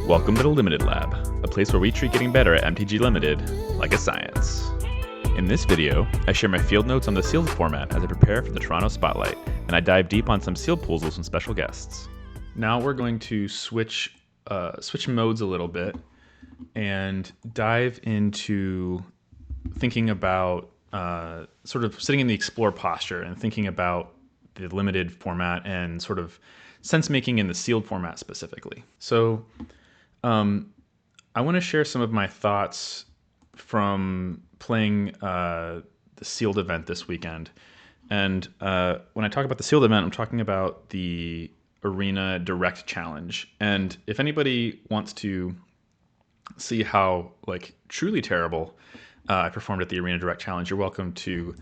Welcome to the Limited Lab, a place where we treat getting better at MTG Limited like a science. In this video, I share my field notes on the sealed format as I prepare for the Toronto Spotlight, and I dive deep on some sealed pools with some special guests. Now we're going to switch modes a little bit and dive into thinking about sort of sitting in the explore posture and thinking about the limited format and sort of sense making in the sealed format specifically. So I want to share some of my thoughts from playing the sealed event this weekend. And when I talk about the sealed event, I'm talking about the Arena Direct Challenge. And if anybody wants to see how truly terrible I performed at the Arena Direct Challenge, you're welcome to,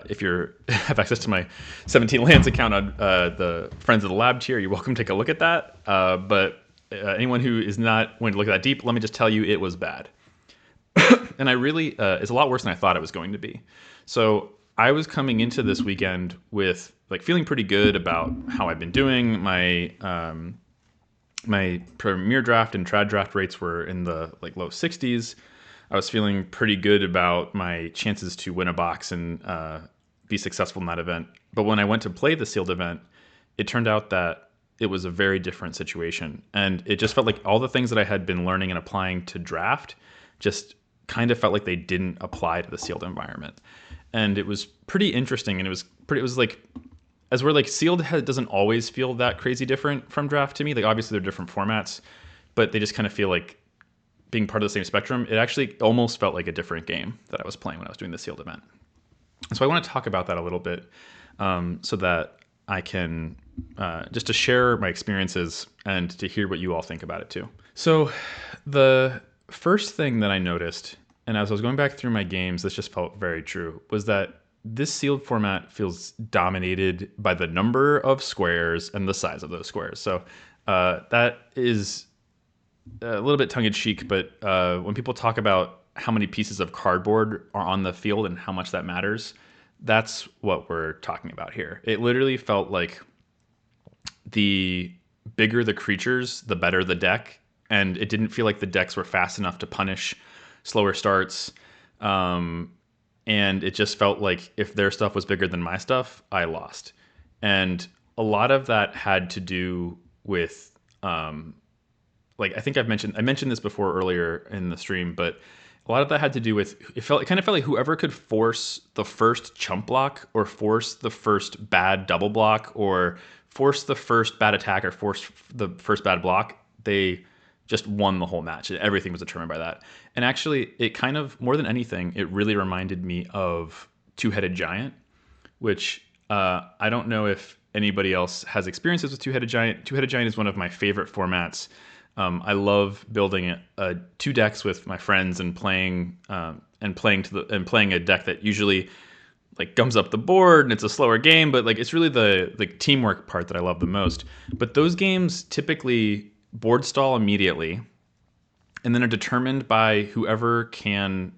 if you have access to my 17 lands account on the Friends of the Lab tier, you're welcome to take a look at that. But anyone who is not wanting to look at that deep, let me just tell you, it was bad. And I really, it's a lot worse than I thought it was going to be. So I was coming into this weekend with feeling pretty good about how I've been doing. My my premier draft and trad draft rates were in the low 60s. I was feeling pretty good about my chances to win a box and be successful in that event. But when I went to play the sealed event, it turned out that it was a very different situation. And it just felt like all the things that I had been learning and applying to draft just kind of felt like they didn't apply to the sealed environment. And it was pretty interesting. And it was as we're sealed doesn't always feel that crazy different from draft to me. Obviously they're different formats, but they just kind of feel like being part of the same spectrum. It actually almost felt like a different game that I was playing when I was doing the sealed event. And so I want to talk about that a little bit so that I can just to share my experiences and to hear what you all think about it too. So the first thing that I noticed, and as I was going back through my games, this just felt very true, was that this sealed format feels dominated by the number of squares and the size of those squares. So that is a little bit tongue-in-cheek, but when people talk about how many pieces of cardboard are on the field and how much that matters, that's what we're talking about here. It literally felt like the bigger the creatures, the better the deck, and it didn't feel like the decks were fast enough to punish slower starts. And it just felt like if their stuff was bigger than my stuff, I lost. And a lot of that had to do with I think I mentioned this before earlier in the stream, but a lot of that had to do with it kind of felt like whoever could force the first chump block or force the first bad double block or force the first bad attack or force the first bad block, they just won the whole match. Everything was determined by that. And actually, it kind of, more than anything, it really reminded me of Two-Headed Giant, which I don't know if anybody else has experiences with Two-Headed Giant. Two-Headed Giant is one of my favorite formats. I love building two decks with my friends and playing a deck that usually gums up the board and it's a slower game, but it's really the teamwork part that I love the most. But those games typically board stall immediately and then are determined by whoever can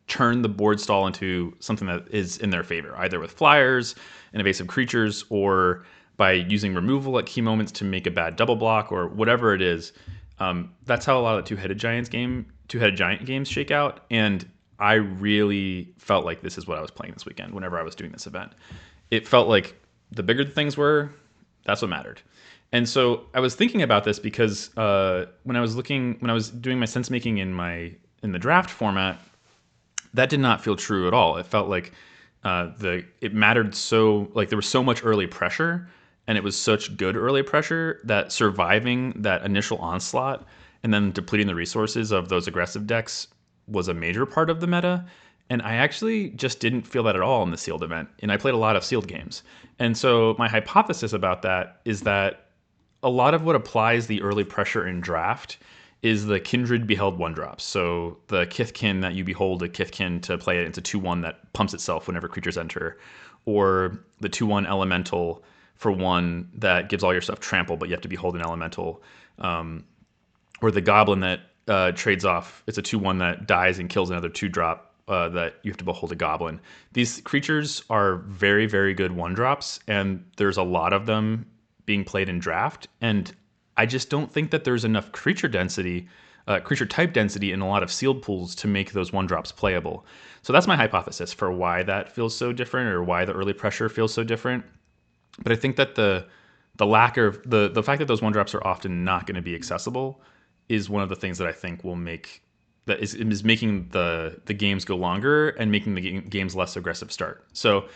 turn the board stall into something that is in their favor, either with flyers and evasive creatures or by using removal at key moments to make a bad double block or whatever it is. That's how a lot of the Two-Headed Giant games shake out. And I really felt like this is what I was playing this weekend whenever I was doing this event. It felt like the bigger the things were, that's what mattered. And so I was thinking about this because when I was doing my sense making in the draft format, that did not feel true at all. It felt like it mattered so there was so much early pressure, and it was such good early pressure that surviving that initial onslaught and then depleting the resources of those aggressive decks was a major part of the meta. And I actually just didn't feel that at all in the sealed event. And I played a lot of sealed games. And so my hypothesis about that is that a lot of what applies the early pressure in draft is the Kindred Beheld 1-drops. So the Kithkin that you behold a Kithkin to play it. It's a 2/1 that pumps itself whenever creatures enter. Or the 2/1 Elemental for 1 that gives all your stuff trample, but you have to behold an Elemental. Or the Goblin that trades off. It's a 2/1 that dies and kills another 2-drop that you have to behold a Goblin. These creatures are very, very good 1-drops, and there's a lot of them being played in draft. And I just don't think that there's enough creature type density in a lot of sealed pools to make those one drops playable. So that's my hypothesis for why that feels so different, or why the early pressure feels so different. But I think that the lack of the fact that those one drops are often not going to be accessible is one of the things that I think will make that is making the games go longer and making the games less aggressive start. So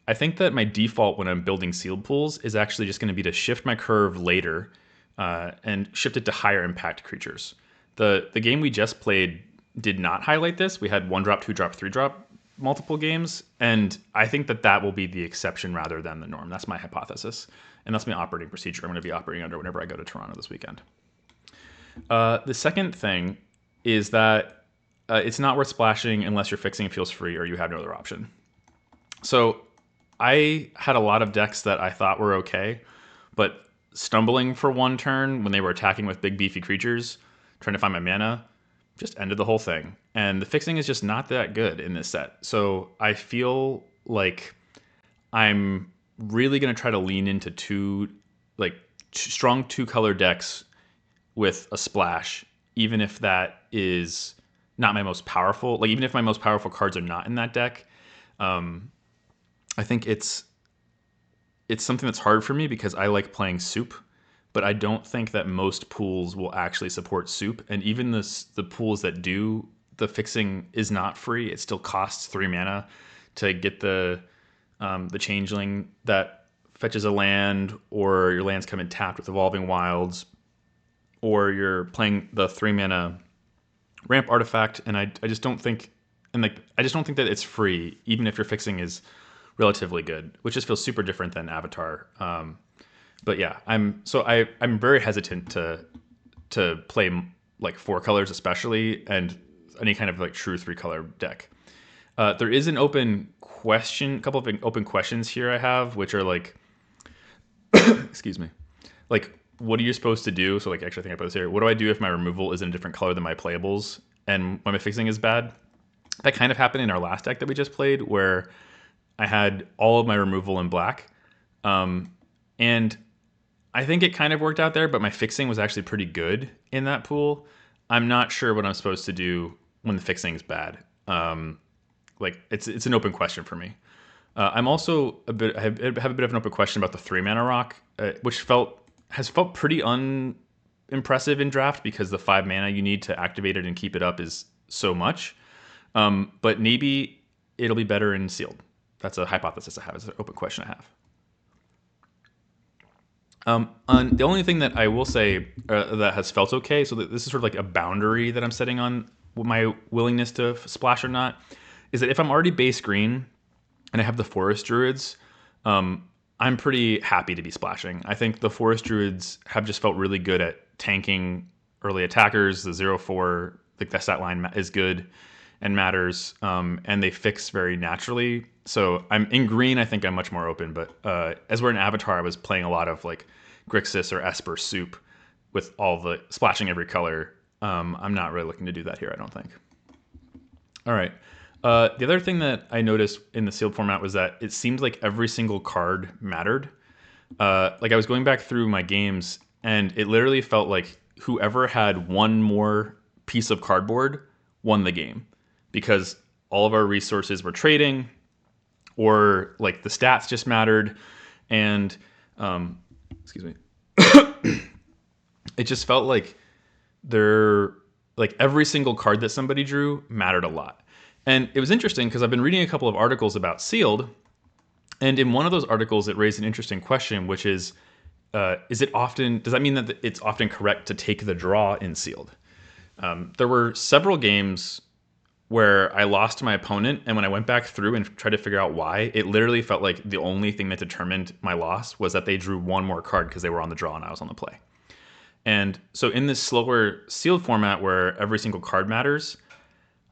I think that my default when I'm building sealed pools is actually just going to be to shift my curve later and shift it to higher impact creatures. The game we just played did not highlight this. We had one drop, two drop, three drop multiple games, and I think that that will be the exception rather than the norm. That's my hypothesis, and that's my operating procedure I'm going to be operating under whenever I go to Toronto this weekend. The second thing is that it's not worth splashing unless your fixing feels free or you have no other option. So I had a lot of decks that I thought were okay, but stumbling for one turn when they were attacking with big beefy creatures, trying to find my mana, just ended the whole thing. And the fixing is just not that good in this set. So I feel like I'm really going to try to lean into strong two-color decks with a splash, even if that is not my most powerful. Like, even if my most powerful cards are not in that deck, I think it's something that's hard for me because I like playing soup, but I don't think that most pools will actually support soup. And even the pools that do, the fixing is not free. It still costs 3 mana to get the changeling that fetches a land, or your lands come in tapped with Evolving Wilds, or you're playing the 3 mana ramp artifact. And I just don't think, I just don't think that it's free, even if your fixing is relatively good, which just feels super different than Avatar. But yeah, I'm very hesitant to play like 4 colors especially, and any kind of like true 3-color deck. There is an open question, a couple of open questions here I have, which are like, excuse me, like, what are you supposed to do? So like, actually I think I put this here. What do I do if my removal is in a different color than my playables and when my fixing is bad? That kind of happened in our last deck that we just played, where I had all of my removal in black. And I think it kind of worked out there, but my fixing was actually pretty good in that pool. I'm not sure what I'm supposed to do when the fixing is bad. Like, it's an open question for me. I'm also I have a bit of an open question about the 3 mana rock, which has felt pretty unimpressive in draft because the 5 mana you need to activate it and keep it up is so much. But maybe it'll be better in sealed. That's a hypothesis I have. It's an open question I have. The only thing that I will say that has felt okay, so that this is sort of like a boundary that I'm setting on my willingness to splash or not, is that if I'm already base green and I have the Forest Druids, I'm pretty happy to be splashing. I think the Forest Druids have just felt really good at tanking early attackers. The 0/4, like that stat line is good and matters, and they fix very naturally. So I'm in green. I think I'm much more open. But as we're in Avatar, I was playing a lot of like Grixis or Esper soup with all the splashing every color. I'm not really looking to do that here, I don't think. All right. The other thing that I noticed in the sealed format was that it seemed like every single card mattered. Like, I was going back through my games, and it literally felt like whoever had one more piece of cardboard won the game, because all of our resources were trading, or like the stats just mattered, and excuse me, it just felt like every single card that somebody drew mattered a lot. And it was interesting because I've been reading a couple of articles about sealed, and in one of those articles it raised an interesting question, which is does that mean that it's often correct to take the draw in sealed? There were several games where I lost to my opponent, and when I went back through and tried to figure out why, it literally felt like the only thing that determined my loss was that they drew one more card because they were on the draw and I was on the play. And so in this slower sealed format where every single card matters,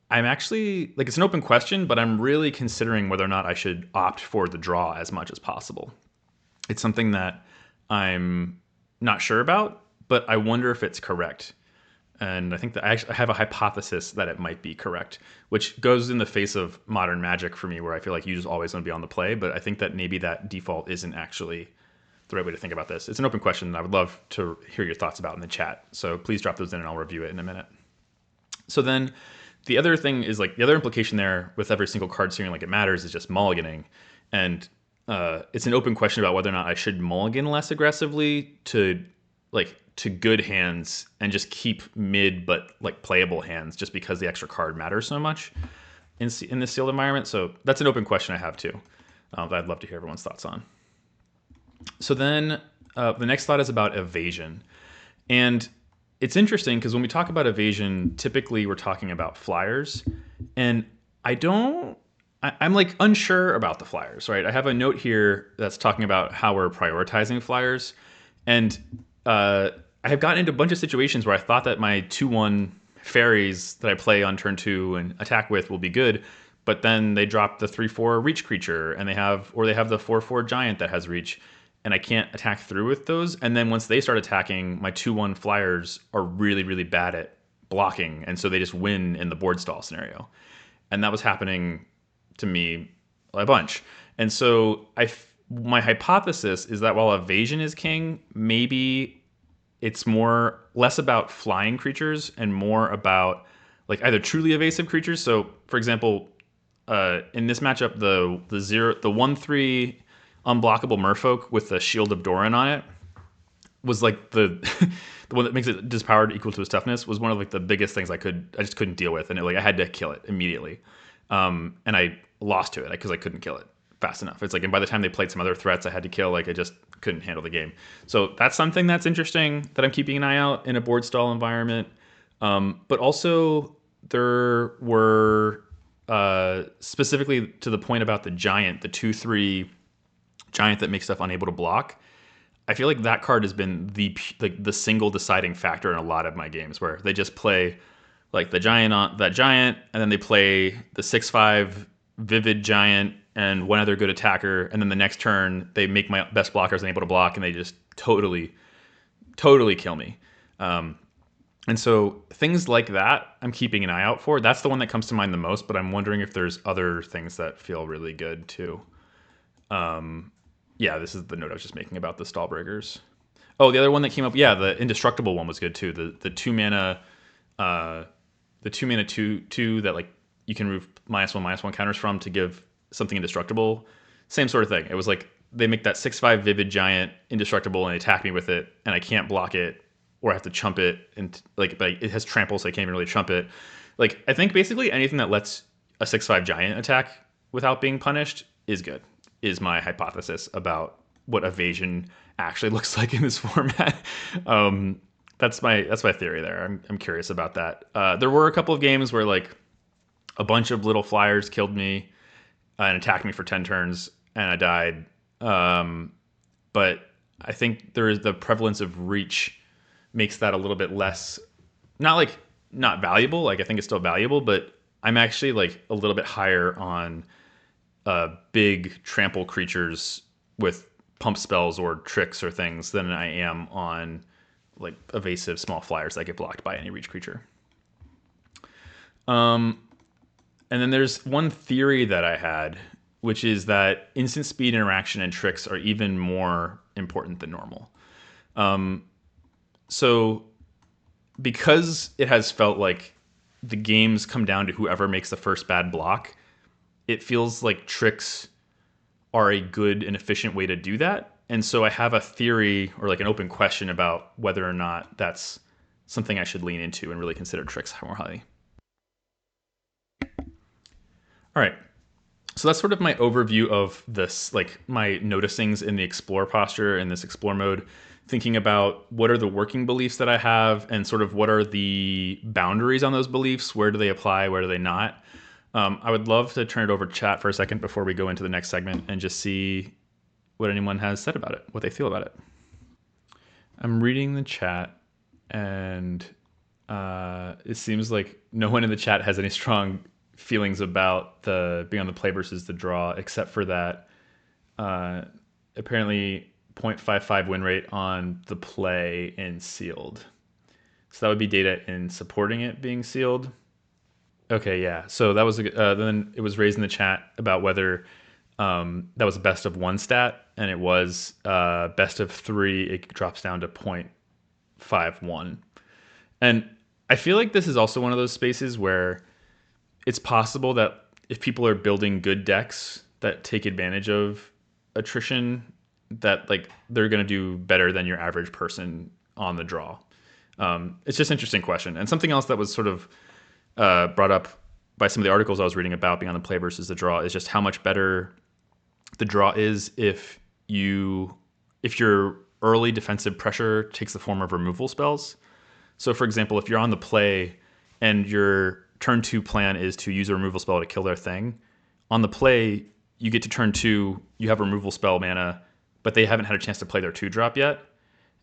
I'm actually, like, it's an open question, but I'm really considering whether or not I should opt for the draw as much as possible. It's something that I'm not sure about, but I wonder if it's correct. And I think that I have a hypothesis that it might be correct, which goes in the face of modern Magic for me, where I feel like you just always want to be on the play. But I think that maybe that default isn't actually the right way to think about this. It's an open question that I would love to hear your thoughts about in the chat. So please drop those in and I'll review it in a minute. So then the other thing is like the other implication there with every single card searing like it matters is just mulliganing. And it's an open question about whether or not I should mulligan less aggressively to good hands and just keep mid but like playable hands just because the extra card matters so much in this sealed environment. So that's an open question I have too that I'd love to hear everyone's thoughts on. So then the next thought is about evasion. And it's interesting because when we talk about evasion, typically we're talking about flyers. And I'm like unsure about the flyers, right? I have a note here that's talking about how we're prioritizing flyers. And I have gotten into a bunch of situations where I thought that my 2/1 fairies that I play on turn 2 and attack with will be good, but then they drop the 3/4 reach creature and they have the 4/4 giant that has reach, and I can't attack through with those. And then once they start attacking, my 2/1 flyers are really, really bad at blocking, and so they just win in the board stall scenario. And that was happening to me a bunch. And so my hypothesis is that while evasion is king, maybe it's less about flying creatures and more about like either truly evasive creatures. So for example, in this matchup, the 1/3 unblockable merfolk with the Shield of Doran on it was like the the one that makes it dispowered equal to its toughness was one of like the biggest things I just couldn't deal with, and I had to kill it immediately. And I lost to it because I couldn't kill it fast enough. It's like, and by the time they played some other threats I had to kill, like I just couldn't handle the game. So that's something that's interesting that I'm keeping an eye out in a board stall environment. But also there were specifically to the point about the giant, the 2/3 giant that makes stuff unable to block. I feel like that card has been the single deciding factor in a lot of my games where they just play like the giant on that giant, and then they play the 6/5 vivid giant and one other good attacker, and then the next turn they make my best blockers unable to block, and they just totally kill me. And so things like that I'm keeping an eye out for. That's the one that comes to mind the most, but I'm wondering if there's other things that feel really good too. Yeah, this is the note I was just making about the stall breakers. Oh, the other one that came up, yeah, the indestructible one was good too. The 2-mana the 2-mana 2/2 that like you can remove -1/-1 counters from to give something indestructible. Same sort of thing. It was like they make that 6/5 vivid giant indestructible and they attack me with it, and I can't block it, or I have to chump it, and like but it has trample, so I can't even really chump it. Like I think basically anything that lets a 6/5 giant attack without being punished is good. Is my hypothesis about what evasion actually looks like in this format. That's my theory there. I'm curious about that. There were a couple of games where like a bunch of little flyers killed me and attacked me for 10 turns, and I died. But I think the prevalence of reach makes that a little bit less, not valuable. Like I think it's still valuable, but I'm actually like a little bit higher on big trample creatures with pump spells or tricks or things than I am on like evasive small flyers that get blocked by any reach creature. And then there's one theory that I had, which is that instant speed interaction and tricks are even more important than normal. So because it has felt like the games come down to whoever makes the first bad block, it feels like tricks are a good and efficient way to do that. And so I have a theory or like an open question about whether or not that's something I should lean into and really consider tricks more highly. All right. So that's sort of my overview of this, like my noticings in the explore posture in this explore mode, thinking about what are the working beliefs that I have and sort of what are the boundaries on those beliefs, where do they apply, where do they not. I would love to turn it over to chat for a second before we go into the next segment and just see what anyone has said about it, what they feel about it. I'm reading the chat, and it seems like no one in the chat has any strong feelings about the being on the play versus the draw, except for that apparently 0.55 win rate on the play in sealed. So that would be data in supporting it being sealed. Okay, yeah. So that was then it was raised in the chat about whether that was best of one stat, and it was best of three. It drops down to 0.51. And I feel like this is also one of those spaces where it's possible that if people are building good decks that take advantage of attrition, that like they're going to do better than your average person on the draw. It's just an interesting question. And something else that was sort of brought up by some of the articles I was reading about being on the play versus the draw is just how much better the draw is if your early defensive pressure takes the form of removal spells. So, for example, if you're on the play and your turn two plan is to use a removal spell to kill their thing, on the play, you get to turn two, you have removal spell mana, but they haven't had a chance to play their two drop yet.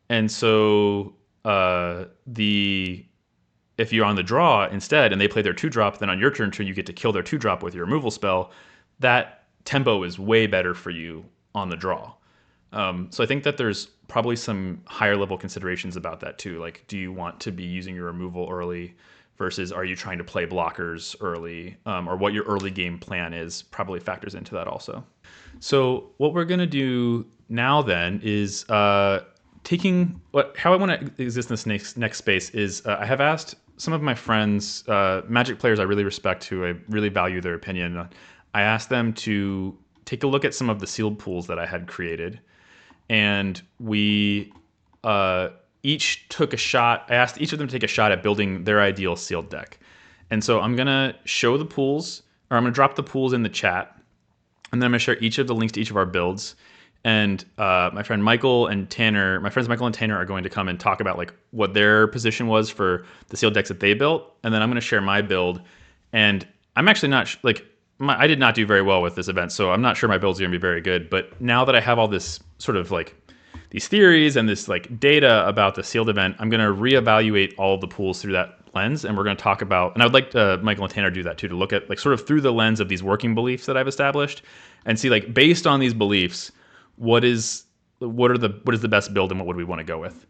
And so, the if you're on the draw instead and they play their two drop, then on your turn two, you get to kill their two drop with your removal spell. That tempo is way better for you on the draw. So I think that there's probably some higher level considerations about that too. Like, do you want to be using your removal early versus are you trying to play blockers early, or what your early game plan is probably factors into that also. So what we're gonna do now then is how I want to exist in this next space is I have asked some of my friends, Magic players I really respect, who I really value their opinion. I asked them to take a look at some of the sealed pools that I had created, and we each took a shot. I asked each of them to take a shot at building their ideal sealed deck. And so I'm gonna show the pools, or I'm gonna drop the pools in the chat, and then I'm gonna share each of the links to each of our builds. And my friends Michael and Tanner are going to come and talk about like what their position was for the sealed decks that they built, and then I'm going to share my build. And I'm actually not I did not do very well with this event, so I'm not sure my build's going to be very good. But now that I have all this sort of like these theories and this like data about the sealed event, I'm going to reevaluate all of the pools through that lens, and we're going to talk about. And I would like Michael and Tanner do that too, to look at like sort of through the lens of these working beliefs that I've established, and see like based on these beliefs, what is the best build and what would we want to go with.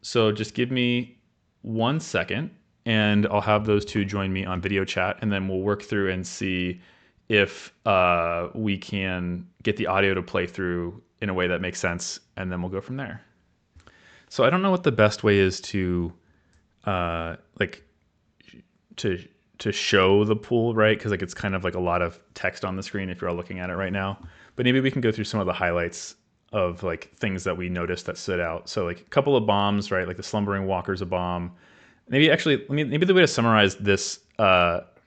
So just give me 1 second, and I'll have those two join me on video chat, and then we'll work through and see if we can get the audio to play through in a way that makes sense, and then we'll go from there. So I don't know what the best way is to like to show the pool, right? Because like it's kind of like a lot of text on the screen if you're all looking at it right now. But maybe we can go through some of the highlights of like things that we noticed that stood out. So like a couple of bombs, right? Like the Slumbering Walker's a bomb. Maybe actually, maybe the way to summarize this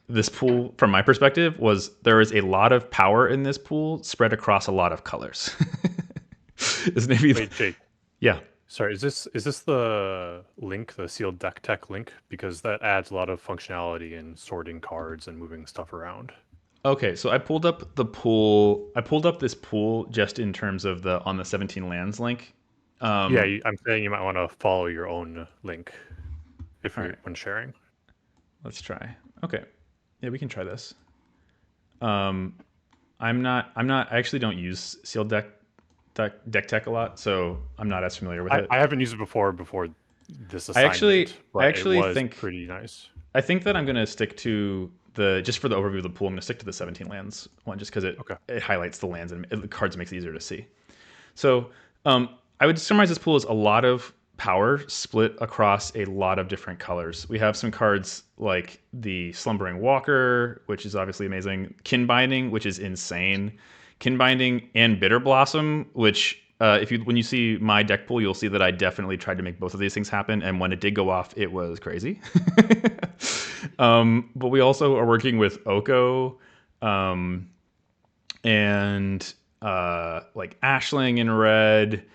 this pool from my perspective was there is a lot of power in this pool spread across a lot of colors. Is maybe Wait, Jake. Yeah. Sorry, is this the link, the sealed deck tech link? Because that adds a lot of functionality in sorting cards and moving stuff around. Okay, so I pulled up the pool. I pulled up this pool just in terms of the on the 17 lands link. Yeah, I'm saying you might want to follow your own link if All you're right, when sharing. let's try. Okay, yeah, we can try this. I actually don't use sealed deck tech a lot, so I'm not as familiar with it. I haven't used it before this I assignment, but it actually was think pretty nice. I think that I'm gonna stick to the just for the overview of the pool. I'm gonna stick to the 17 lands one, just because Okay. it highlights the lands and the cards makes it easier to see. So I would summarize this pool as a lot of power split across a lot of different colors. We have some cards like the Slumbering Walker, which is obviously amazing. Kin Binding, which is insane. Kin Binding and Bitter Blossom, which when you see my deck pool, you'll see that I definitely tried to make both of these things happen. And when it did go off, it was crazy. But we also are working with Oko, and like Ashling in red,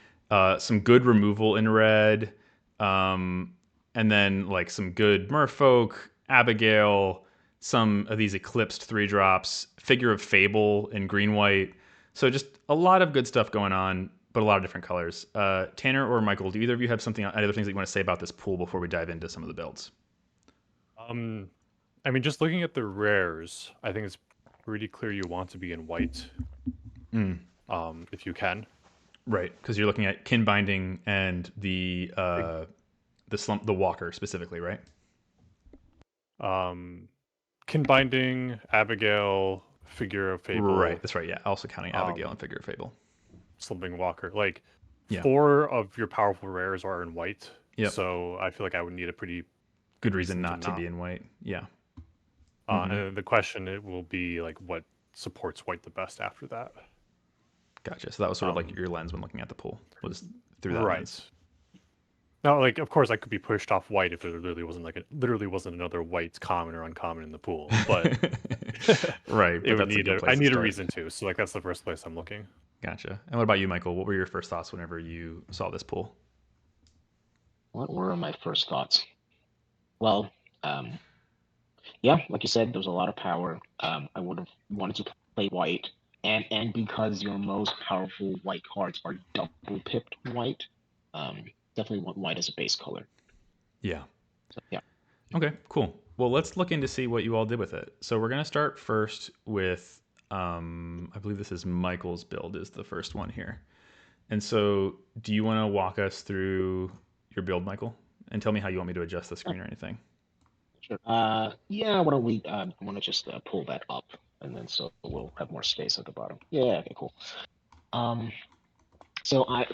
some good removal in red, and then like some good Merfolk, Abigail, some of these eclipsed 3-drops, Figure of Fable in green white. So just a lot of good stuff going on, but a lot of different colors. Tanner or Michael, do either of you have any other things that you want to say about this pool before we dive into some of the builds? I mean, just looking at the rares, I think it's pretty clear you want to be in white, if you can. Right, because you're looking at Kin Binding and the Walker specifically, right? Kin Binding, Abigail, Figure of Right, Fable, that's right. Yeah, also counting Abigail and Figure of Fable. Slumbering Walker. Like Yeah. 4 of your powerful rares are in white, Yep. so I feel like I would need a pretty Good good reason reason to not to be not. in white. Yeah. And the question it will be like what supports white the best after that. Gotcha. So that was sort of like Um, your lens when looking at the pool, was through that lens. right. Now, like, of course, I could be pushed off white if there literally wasn't another white common or uncommon in the pool. But Right, it but would that's a need good I place to need a start. reason to. So like that's the first place I'm looking. Gotcha. And what about you, Michael? What were your first thoughts whenever you saw this pool? What were my first thoughts? Well, um, yeah, like you said, there's a lot of power. I would have wanted to play white, and because your most powerful white cards are double pipped white, um, definitely want white as a base color. Yeah. So yeah. Okay, cool. Well, let's look in to see what you all did with it. So we're gonna start first with, I believe this is Michael's build is the first one here. And so, do you want to walk us through your build, Michael, and tell me how you want me to adjust the screen or anything? Sure. Yeah, why don't we I want to just pull that up, and then so we'll have more space at the bottom. Yeah, okay, cool. Um, so like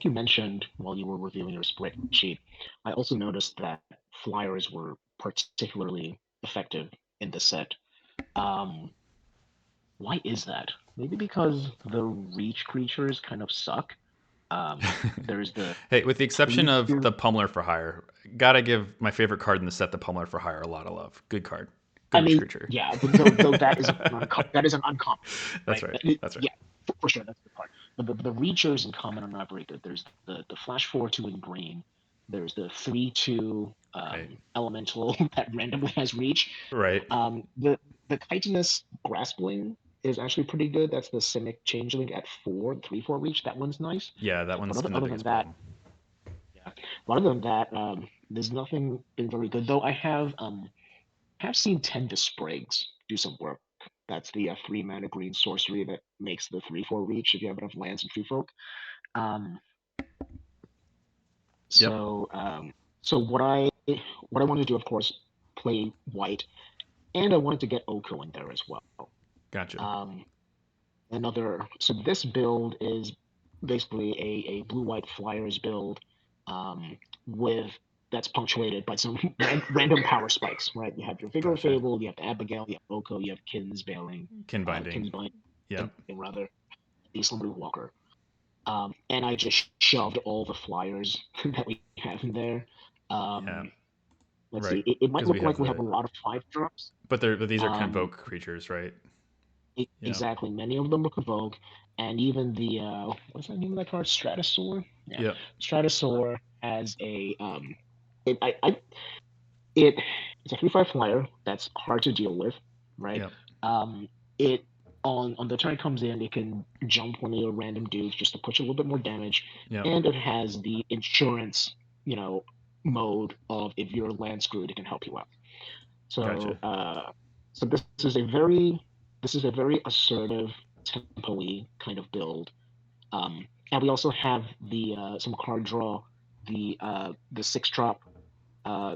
you mentioned while you were reviewing your spreadsheet, I also noticed that flyers were particularly effective in the set. Um, why is that? Maybe because the reach creatures kind of suck. There's the Hey, with the exception of 3-2. the Pummeler for Hire, gotta give my favorite card in the set, the Pummeler for Hire, a lot of love. Good card. Good I reach mean, creature. yeah, though that is that is an uncommon, That's right? right. That's right. Yeah, for sure, that's the part. But the reachers in common are not very good. There's the flash 4/2 in green. There's the 3/2 Right. elemental that randomly has reach. Right. The chitinous graspling is actually pretty good. That's the Simic changeling at 3/4 reach. That one's nice. Yeah, that But one's been the other than biggest that, problem. yeah. But other than that, there's nothing been very good. Though I have seen Tend to Sprigs do some work. That's the 3 mana green sorcery that makes the 3/4 reach if you have enough lands and free folk. Um, Yep. so what I wanted to do, of course, play white, and I wanted to get Oko in there as well. Gotcha. So this build is basically a blue-white flyers build with that's punctuated by some random power spikes, right? You have your Vigor of Gotcha. Fable, you have Abigail, you have Oko, you have Kin's Bailing, Kin binding. Yep. rather, the Slumbering Walker. And I just shoved all the flyers that we have in there. Yeah. Let's Right. see. It might 'Cause look like we the have a lot of 5 drops. but these are convoke creatures, right? Yeah. Exactly. Many of them are Convoke, and even the what's the name of that card? Stratosaur. Yeah. Yep. Stratosaur has a it I, I it it's a 3/5 flyer that's hard to deal with, right? Yep. It on the turn it comes in, it can jump one of your random dudes just to push a little bit more damage, Yep. and it has the insurance, mode of if you're land screwed, it can help you out. So Gotcha. so this is a very assertive, tempo-y kind of build. And we also have the some card draw. The 6-drop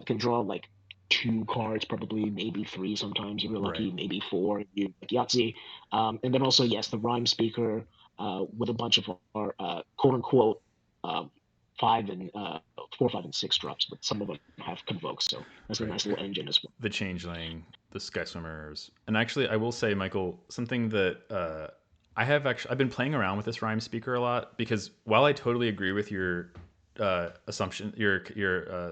can draw like 2 cards, probably maybe 3 sometimes if you're lucky, Right. maybe 4 you like Yahtzee. And then also yes, the rhyme speaker with a bunch of our quote unquote 5 and 4, 5, and 6 drops, but some of them have Convoke, so that's a Right. nice little engine as well. The Changeling, the Sky Swimmers, and actually, I will say, Michael, something that I've been playing around with this rhyme speaker a lot because while I totally agree with your assumption, your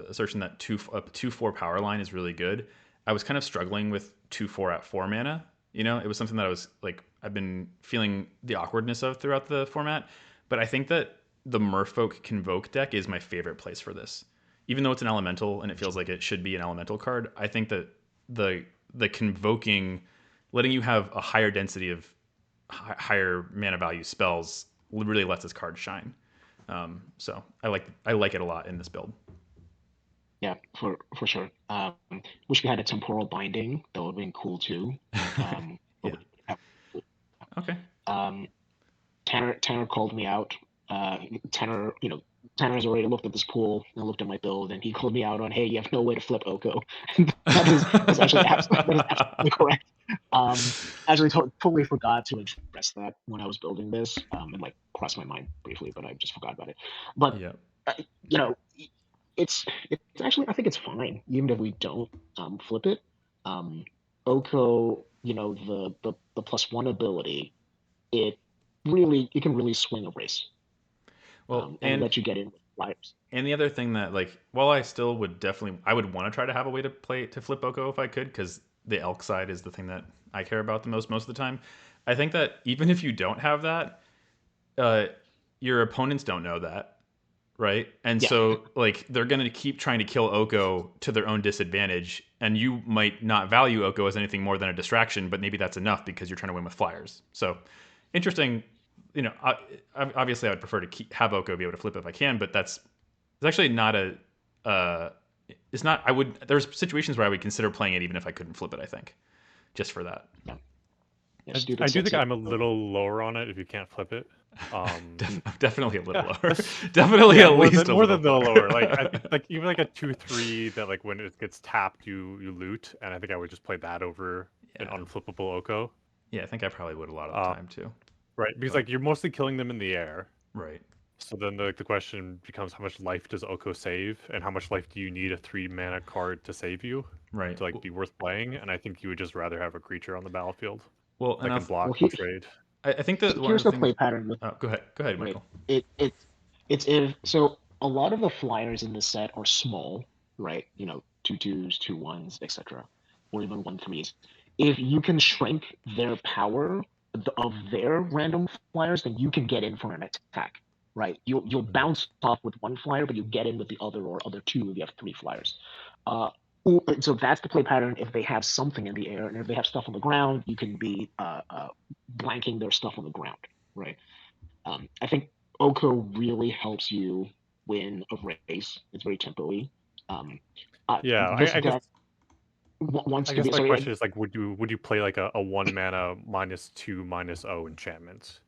assertion that 2/4 power line is really good, I was kind of struggling with 2/4 at 4 mana. It was something that I was like I've been feeling the awkwardness of throughout the format, but I think that the Merfolk Convoke deck is my favorite place for this. Even though it's an elemental and it feels like it should be an elemental card, I think that the convoking, letting you have a higher density of higher mana value spells, really lets this card shine. So I like it a lot in this build. Yeah, for sure. Wish we had a temporal binding. That would have been cool too. Yeah. Okay. Tanner called me out. Tanner, Tanner's already looked at this pool and looked at my build, and he called me out on, hey, you have no way to flip Oko. That is actually absolutely correct. Actually, totally forgot to address that when I was building this. It like crossed my mind briefly, but I just forgot about it. But Yeah. uh, you know, it's actually I think it's fine even if we don't flip it. Um, Oko, the +1 ability, it it can really swing a race, Well, and let you get in with flyers. and the other thing that like while I still would definitely I would want to try to have a way to play to flip Oko if I could because the elk side is the thing that I care about the most of the time. I think that even if you don't have that, uh, your opponents don't know that, right? And Yeah, so like they're going to keep trying to kill Oko to their own disadvantage, and you might not value Oko as anything more than a distraction, but maybe that's enough because you're trying to win with flyers. So interesting. Obviously, I would prefer to have Oko be able to flip if I can, but it's actually not a. Uh, it's not. I would. There's situations where I would consider playing it even if I couldn't flip it. I think, just for that. yeah, yeah. I Stupid do think sexy. I'm a little lower on it if you can't flip it. Um, Definitely a little yeah, lower. Definitely yeah, at least a more little than the lower. lower. Like I think like even like a 2/3 that like when it gets tapped you loot, and I think I would just play that over an Yeah. unflippable Oko. Yeah, I think I probably would a lot of the Uh, time too. right, because But like you're mostly killing them in the air. right, So then the question becomes how much life does Oko save, and how much life do you need a 3 mana card to save you right. to like be worth playing? And I think you would just rather have a creature on the battlefield Well, that can enough. block Well, and trade. I think that one of here's the the things. play pattern with Oh, go ahead. Go ahead, right. Michael. It's if so a lot of the flyers in the set are small, right? 2/2s, 2/1s, etc., or even 1/3s. If you can shrink their power of their random flyers, then you can get in for an attack, right? You'll Mhm. bounce off with one flyer, but you get in with the other or other two if you have three flyers. So that's the play pattern. If they have something in the air, and if they have stuff on the ground, you can be blanking their stuff on the ground, right? I think Oko really helps you win a race. It's very tempo-y. Um, Yeah, this I guess deck wants I to guess be my sorry. question is like, would you play like a 1 mana -2 -0 enchantment?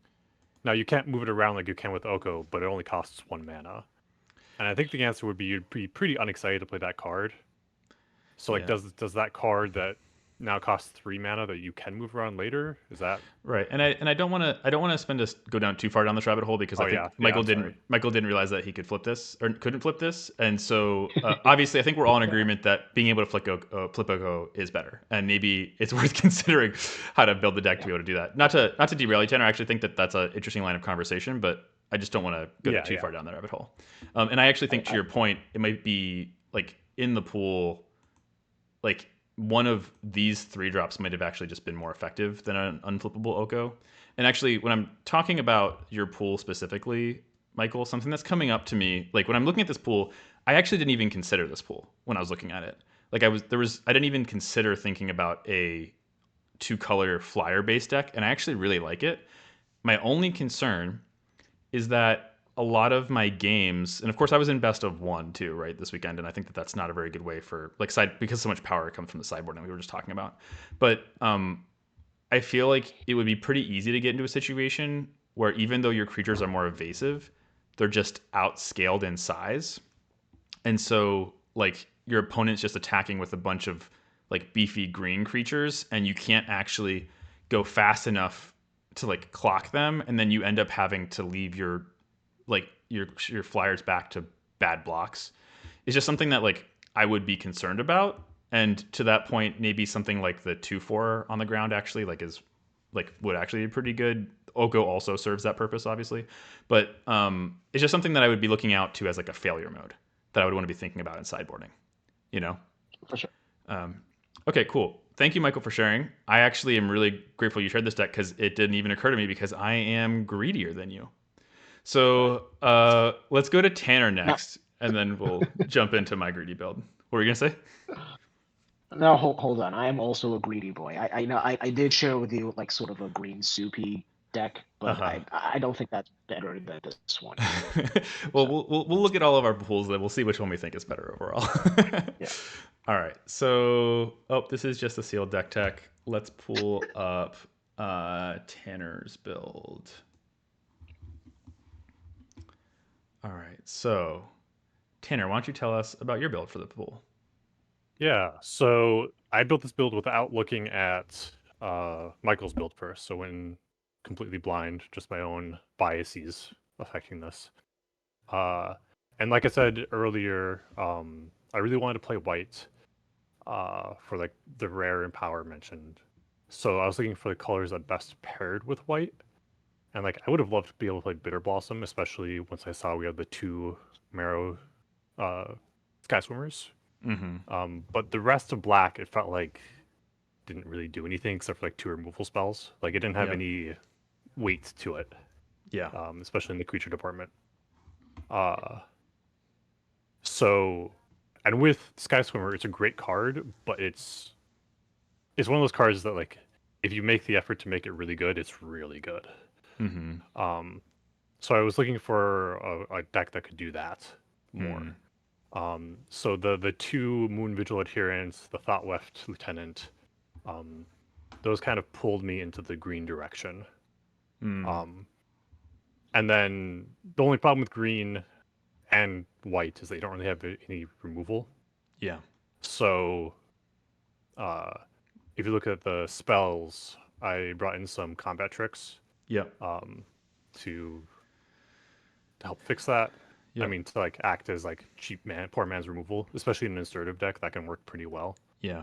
Now you can't move it around like you can with Oko, but it only costs 1 mana. And I think the answer would be you'd be pretty unexcited to play that card. So like, Yeah. does that card that now costs 3 mana that you can move around later? Is that? Right, and I don't want to spend us go down too far down this rabbit hole because I Oh think yeah. I'm sorry. Michael didn't realize that he could flip this or couldn't flip this, and so obviously I think we're all in agreement that being able to flip Oko is better, and maybe it's worth considering how to build the deck to Yeah, be able to do that. Not to derail you, Tanner. I actually think that that's an interesting line of conversation, but I just don't want to go Yeah, too yeah. far down that rabbit hole. And I actually think to I, your point, it might be like in the pool like one of these 3 drops might have actually just been more effective than an unflippable Oko. And actually, when I'm talking about your pool specifically, Michael, something that's coming up to me, like when I'm looking at this pool, I actually didn't even consider this pool when I was looking at it. Like I didn't even consider thinking about a 2-color flyer based deck, and I actually really like it. My only concern is that a lot of my games, and of course I was in best of one too, right, this weekend, and I think that that's not a very good way for like side because so much power comes from the sideboard, and we were just talking about. But I feel like it would be pretty easy to get into a situation where even though your creatures are more evasive, they're just outscaled in size, and so like your opponent's just attacking with a bunch of like beefy green creatures, and you can't actually go fast enough to like clock them, and then you end up having to leave your flyers back to bad blocks. It's just something that like I would be concerned about. And to that point, maybe something like the 2/4 on the ground actually like is like would actually be pretty good. Oko also serves that purpose, obviously, but it's just something that I would be looking out to as like a failure mode that I would want to be thinking about in sideboarding. You know. for sure. Um, okay, cool. Thank you, Michael, for sharing. I actually am really grateful you shared this deck because it didn't even occur to me because I am greedier than you. Right. So let's go to Tanner Now, next, and then we'll jump into my greedy build. What were you gonna say? now hold on. I am also a greedy boy. I know I did share with you like sort of a green soupy deck, Uh but huh. I don't think that's better than this one. Well, So we'll look at all of our pools, then we'll see which one we think is better overall. yeah. All right. So, oh, this is just a sealed deck tech. Let's pull up Tanner's build. All right. So, Tanner, why don't you tell us about your build for the pool? Yeah. So I built this build without looking at Michael's build first. So when completely blind, just my own biases affecting this. And like I said earlier, I really wanted to play white for like the rare and power mentioned. So I was looking for the colors that best paired with white. And like I would have loved to be able to play Bitter Blossom, especially once I saw we had the 2 Marrow Sky Swimmers. But the rest of black, it felt like didn't really do anything except for like 2 removal spells. Like it didn't have any weight to it. Yeah. Especially in the creature department. So, and with Sky Swimmer, it's a great card, but it's one of those cards that like if you make the effort to make it really good, it's really good. So I was looking for a deck that could do that more. So the 2 Moon Vigil Adherents, the Thought Weft Lieutenant, those kind of pulled me into the green direction. And then the only problem with green and white is they don't really have any removal. Yeah. So if you look at the spells, I brought in some combat tricks. Yep. To help fix that. Yep. I mean, to like act as like poor man's removal, especially in an assertive deck, that can work pretty well. Yeah.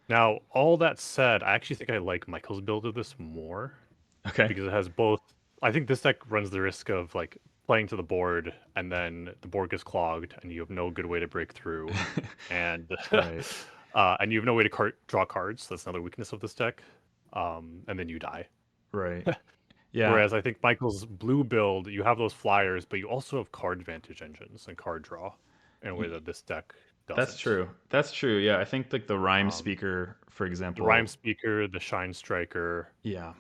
Now, all that said, I actually think I like Michael's build of this more. Okay. Because it has both. I think this deck runs the risk of like playing to the board and then the board gets clogged and you have no good way to break through, and and you have no way to draw cards. That's another weakness of this deck. And then you die. Right. Yeah. Whereas I think Michael's blue build, you have those flyers, but you also have card advantage engines and card draw in a way that this deck doesn't. That's true. That's true. Yeah, I think like the Rhyme Speaker, for example. The Rhyme Speaker, the Shine Striker. Yeah.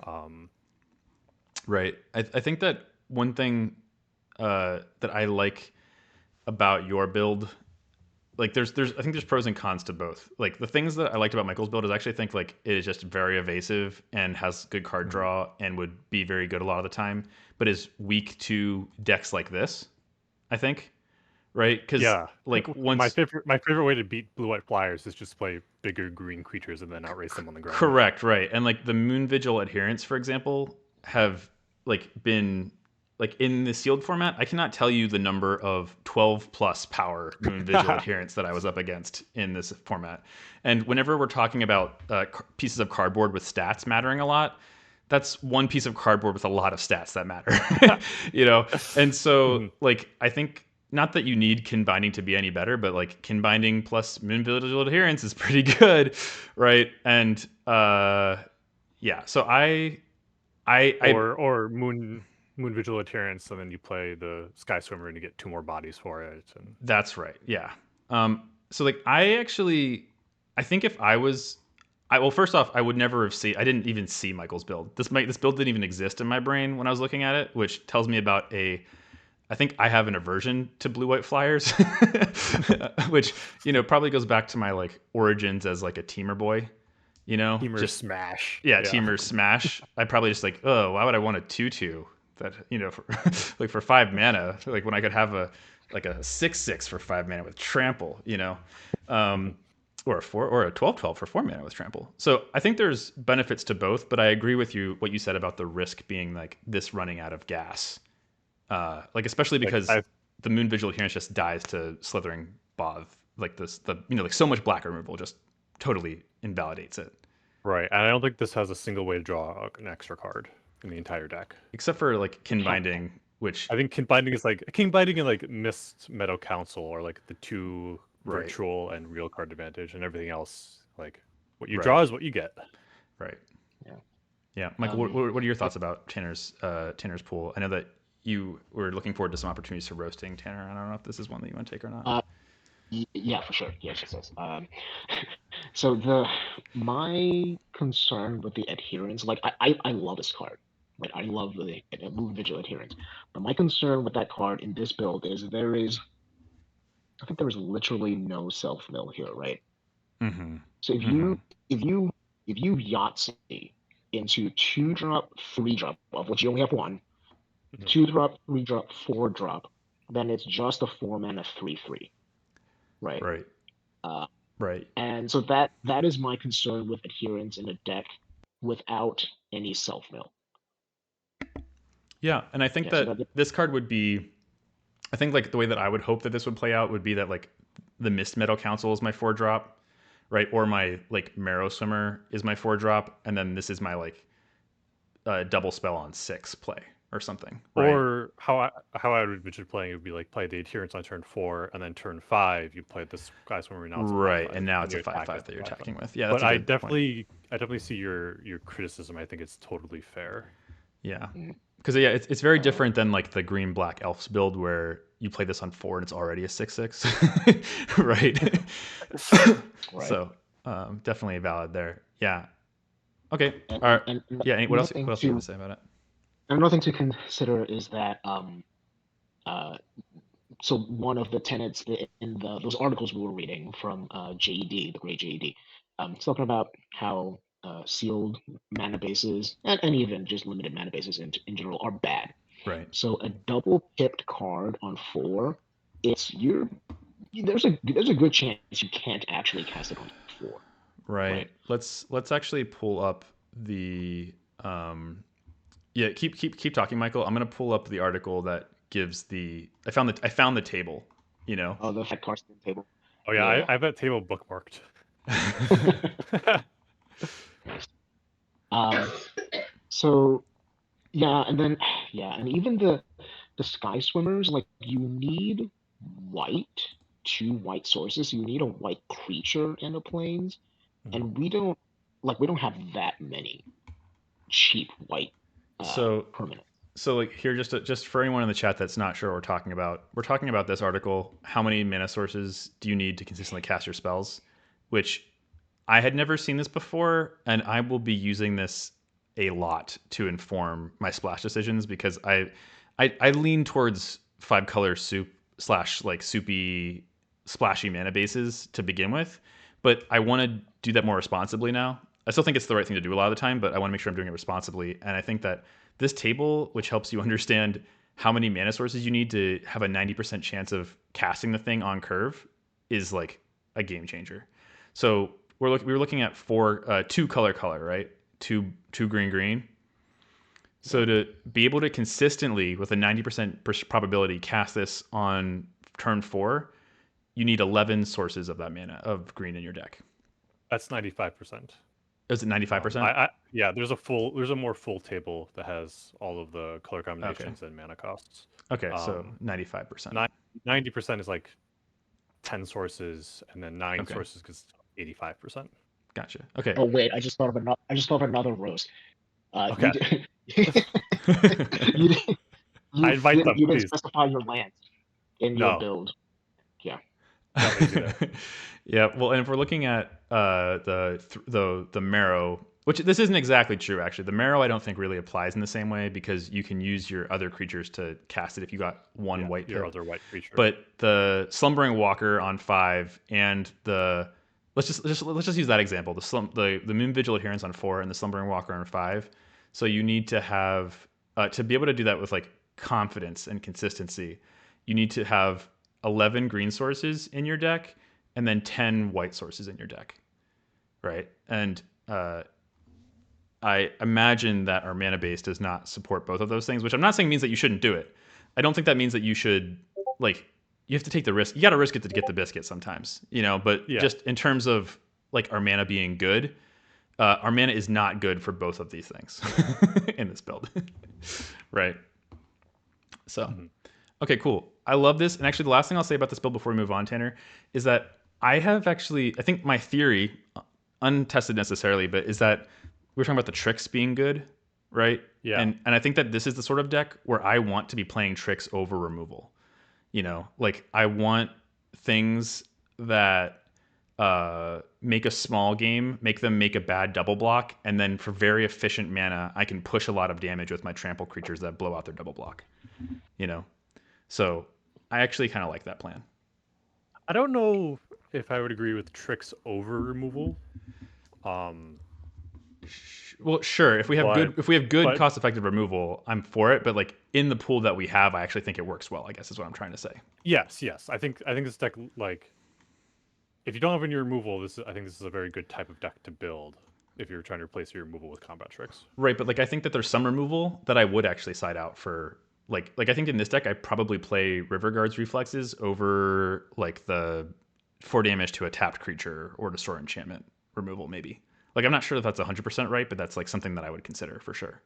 Right. I think that one thing that I like about your build, like I think there's pros and cons to both. Like the things that I liked about Michael's build is I actually think like it is just very evasive and has good card draw and would be very good a lot of the time, but is weak to decks like this, I think. Right? Because like once my favorite way to beat blue-white flyers is just play bigger green creatures and then outrace them on the ground. Correct, right. And like the Moon Vigil Adherents, for example, have like been like in the sealed format, I cannot tell you the number of 12 plus power Moon Vigil Adherents that I was up against in this format. And whenever we're talking about pieces of cardboard with stats mattering a lot, that's one piece of cardboard with a lot of stats that matter, you know? And so like, I think not that you need kin binding to be any better, but like kin binding plus Moon Vigil Adherents is pretty good, right? And yeah, so or Moon Vigil Adherents, and then you play the Sky Swimmer and you get 2 more bodies for it. And that's right. Yeah. So like I think if I was, well, first off, I would never have I didn't even see Michael's build. This build didn't even exist in my brain when I was looking at it, which tells me about I think I have an aversion to blue-white flyers, which, you know, probably goes back to my like origins as like a teamer boy, you know, teamer smash. Yeah. Teamer smash. I probably just like, oh, why would I want a 2/2 that, you know, like for 5 mana, like when I could have a 6/6 for 5 mana with trample, you know, or a 12/12 for 4 mana with trample. So I think there's benefits to both, but I agree with you what you said about the risk being like this running out of gas. Like especially because the Moon Vigil Adherence just dies to Slithering Both. Like like so much black removal just totally invalidates it. Right, and I don't think this has a single way to draw an extra card in the entire deck, except for like kin binding, which I think kin binding and like Mist Meadow Council or like the 2 virtual and real card advantage, and everything else like what you draw is what you get. Right. Yeah. Michael, what are your thoughts about Tanner's pool? I know that you were looking forward to some opportunities for roasting Tanner. I don't know if this is one that you want to take or not. Yeah, for sure. Yes, it says. So my concern with the adherence, like I love this card. Like I love the Moon Vigil Adherence. But my concern with that card in this build is I think there is literally no self mill here, right? So if you Yahtzee into 2-drop, 3-drop, of which you only have 1, 2-drop, 3-drop, 4-drop, then it's just a 4 mana 3/3. Right. Right. And so that is my concern with adherence in a deck without any self mill. Yeah, and I think Yeah, so that that this card would be. I think like the way that I would hope that this would play out would be that like the Mist Meadow Council is my 4-drop, right? Or my like Marrow Swimmer is my 4-drop, and then this is my like double spell on 6 play or something, right? Or how I would envision playing it would be like play the adherence on turn 4, and then turn 5 you play this guy swimmer. Now it's a five Right, and five, now and it's a you five attack five as that a you're 5/5. attacking with. Yeah, that's But a good point. I definitely see your criticism. I think it's totally fair. Yeah, mm, because yeah, it's very uh, different than like the green black elves build where you play this on 4 and it's already a 6/6, right? right. So definitely valid there. Yeah. Okay. And All right. and Yeah. What else? another thing What else do you have to to say about it? another thing to consider is that uh so one of the tenets in those articles we were reading from JED, the great JED, it's talking about how sealed mana bases and even just limited mana bases in general are bad. Right. So a double pipped card on 4, it's there's a good chance you can't actually cast it on 4, Right. right? Let's actually pull up the yeah, keep talking, Michael. I'm gonna pull up the article that gives the I found the table, you know. Oh, the Fat Carson table. Oh yeah, Yeah. I have that table bookmarked. um, so yeah, and then yeah, and even the sky swimmers, like you need white, 2 white sources. You need a white creature in the plains, Mhm. and we don't have that many cheap white so permanents. so like here just for anyone in the chat that's not sure what we're talking about this article. How many mana sources do you need to consistently cast your spells? Which I had never seen this before, and I will be using this a lot to inform my splash decisions because I lean towards 5-color soup slash like soupy splashy mana bases to begin with, but I want to do that more responsibly now. I still think it's the right thing to do a lot of the time, but I want to make sure I'm doing it responsibly. And I think that this table, which helps you understand how many mana sources you need to have a 90% chance of casting the thing on curve, is like a game changer. So we were looking at 2 color, right? Two green. So to be able to consistently with a 90% probability cast this on turn 4, you need 11 sources of that mana of green in your deck. That's 95%. Is it 95%? Yeah, there's a more full table that has all of the color Okay. combinations and mana costs. Okay, so 95%. 90% is like 10 sources, and then 9 Okay. sources because 85%. Gotcha. Okay. Oh wait, I just thought of another roast. Okay. You, you, didn't- I invite them, you didn't please. specify your lands in your No. build. Yeah. Not lazy there. Yeah, well, and if we're looking at the marrow, which this isn't exactly true actually. The marrow I don't think really applies in the same way because you can use your other creatures to cast it if you got one Yeah, white your pip. other white creature. But the slumbering walker on 5 and the let's just use that example. The moon vigil adherence on 4 and the slumbering walker on 5. So you need to have to be able to do that with like confidence and consistency. You need to have 11 green sources in your deck and then 10 white sources in your deck, right? And I imagine that our mana base does not support both of those things, which I'm not saying means that you shouldn't do it. I don't think that means that you should like you have to take the risk. You got to risk it to get the biscuit sometimes, you know. But Yeah. just in terms of like our mana being good, our mana is not good for both of these things in this build, right? So, okay, cool. I love this. And actually, the last thing I'll say about this build before we move on, Tanner, is that I think my theory, untested necessarily, but is that we're talking about the tricks being good, right? Yeah. And I think that this is the sort of deck where I want to be playing tricks over removal. You know, like I want things that make a small game, make them make a bad double block, and then for very efficient mana, I can push a lot of damage with my trample creatures that blow out their double block. You know, so I actually kind of like that plan. I don't know if I would agree with tricks over removal. Well, sure. If we have good but- cost-effective removal, I'm for it. But like in the pool that we have, I actually think it works well. I guess is what I'm trying to say. Yes. I think this deck, like, if you don't have any removal, I think this is a very good type of deck to build if you're trying to replace your removal with combat tricks. Right, but like I think that there's some removal that I would actually side out for. Like I think in this deck I probably play River Guard's reflexes over like the 4 damage to a tapped creature or to store enchantment removal maybe. Like I'm not sure if that's 100% right, but that's like something that I would consider for sure.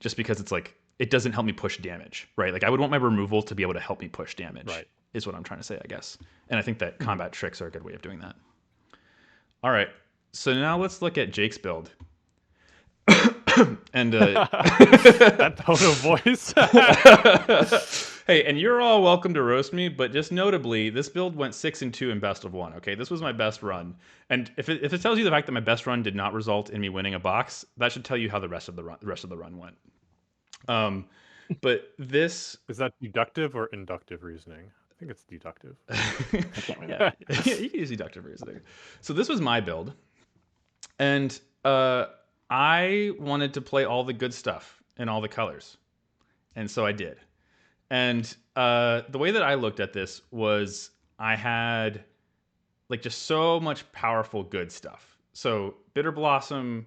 Just because it's like it doesn't help me push damage, right? Like I would want my removal to be able to help me push damage. Right. Is what I'm trying to say, I guess. And I think that combat tricks are a good way of doing that. All right. So now let's look at Jake's build. And that tone of voice. Hey, and you're all welcome to roast me, but just notably, this build went 6-2 in best of 1. Okay, this was my best run, and if it tells you the fact that my best run did not result in me winning a box, that should tell you how the rest of the run went. But this is that deductive or inductive reasoning? I think it's deductive. Yeah, you can use deductive reasoning. So this was my build, and I wanted to play all the good stuff in all the colors, and so I did. And the way that I looked at this was I had like just so much powerful good stuff. So Bitter Blossom,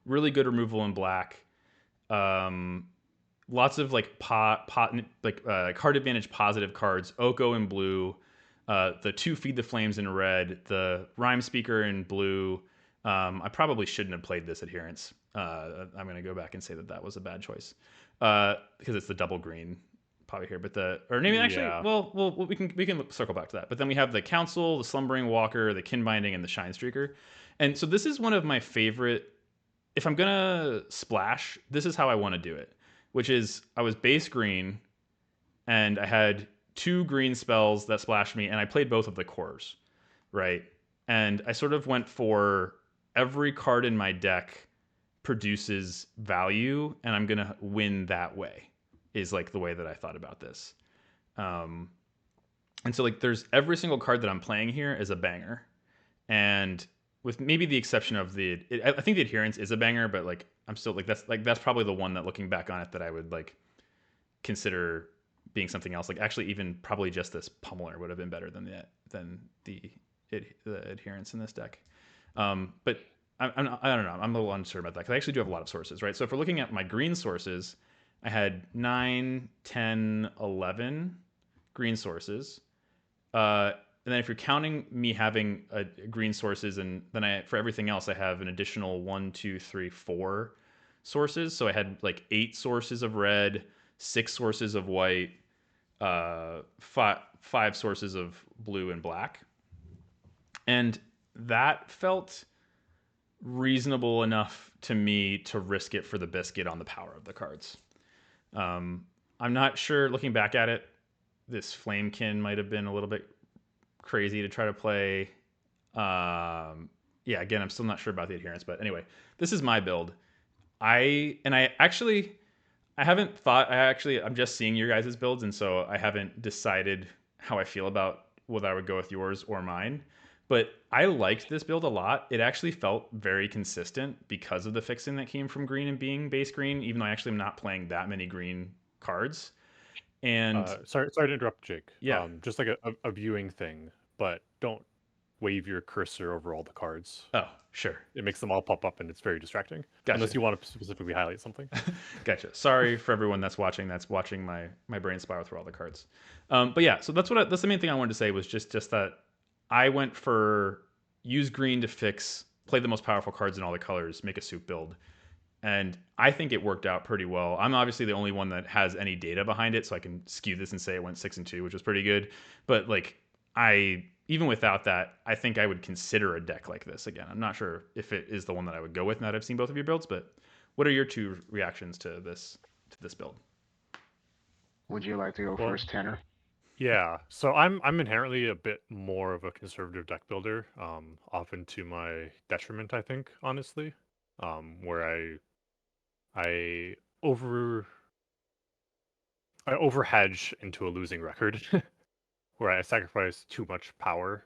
really good removal in black. Lots of like card advantage positive cards. Oko in blue. The 2 Feed the Flames in red. The Rhyme Speaker in blue. I probably shouldn't have played this Adherence. I'm going to go back and say that was a bad choice because it's the double green probably here. But we can circle back to that. But then we have the Council, the Slumbering Walker, the Kinbinding, and the Shine Streaker. And so this is one of my favorite. If I'm gonna splash, this is how I want to do it, which is I was base green, and I had 2 green spells that splashed me, and I played both of the cores, right? And I sort of went for every card in my deck produces value, and I'm gonna win that way. Is like the way that I thought about this. And so like there's every single card that I'm playing here is a banger, and with maybe the exception of I think the Adherence is a banger, but like I'm still that's probably the one that looking back on it that I would like consider being something else. Like actually even probably just this Pummeler would have been better than the Adherence in this deck. But I don't know. I'm a little unsure about that because I actually do have a lot of sources, right? So if we're looking at my green sources, I had 9, 10, 11 green sources. And then if you're counting me having green sources, and then for everything else, I have an additional 1, 2, 3, 4 sources. So I had like 8 sources of red, 6 sources of white, 5 sources of blue and black. And that felt reasonable enough to me to risk it for the biscuit on the power of the cards. I'm not sure, looking back at it, this Flamekin might have been a little bit crazy to try to play. Again, I'm still not sure about the Adherence, but anyway, this is my build. I'm just seeing your guys' builds, and so I haven't decided how I feel about whether I would go with yours or mine. But I liked this build a lot. It actually felt very consistent because of the fixing that came from green and being base green, even though I actually am not playing that many green cards. And sorry to interrupt, Jake. Yeah. Just like a viewing thing, but don't wave your cursor over all the cards. Oh, sure. It makes them all pop up, and it's very distracting. Gotcha. Unless you want to specifically highlight something. Gotcha. Sorry for everyone that's watching my brain spiral through all the cards. But yeah, so that's the main thing I wanted to say was just that I went for use green to play the most powerful cards in all the colors, make a soup build. And I think it worked out pretty well. I'm obviously the only one that has any data behind it, so I can skew this and say it went 6-2, which was pretty good. But like even without that, I think I would consider a deck like this again. I'm not sure if it is the one that I would go with now that I've seen both of your builds, but what are your 2 reactions to this build? Would you like to go first, Tanner? Yeah, so I'm inherently a bit more of a conservative deck builder, often to my detriment, I think, honestly, where I over hedge into a losing record, where I sacrifice too much power,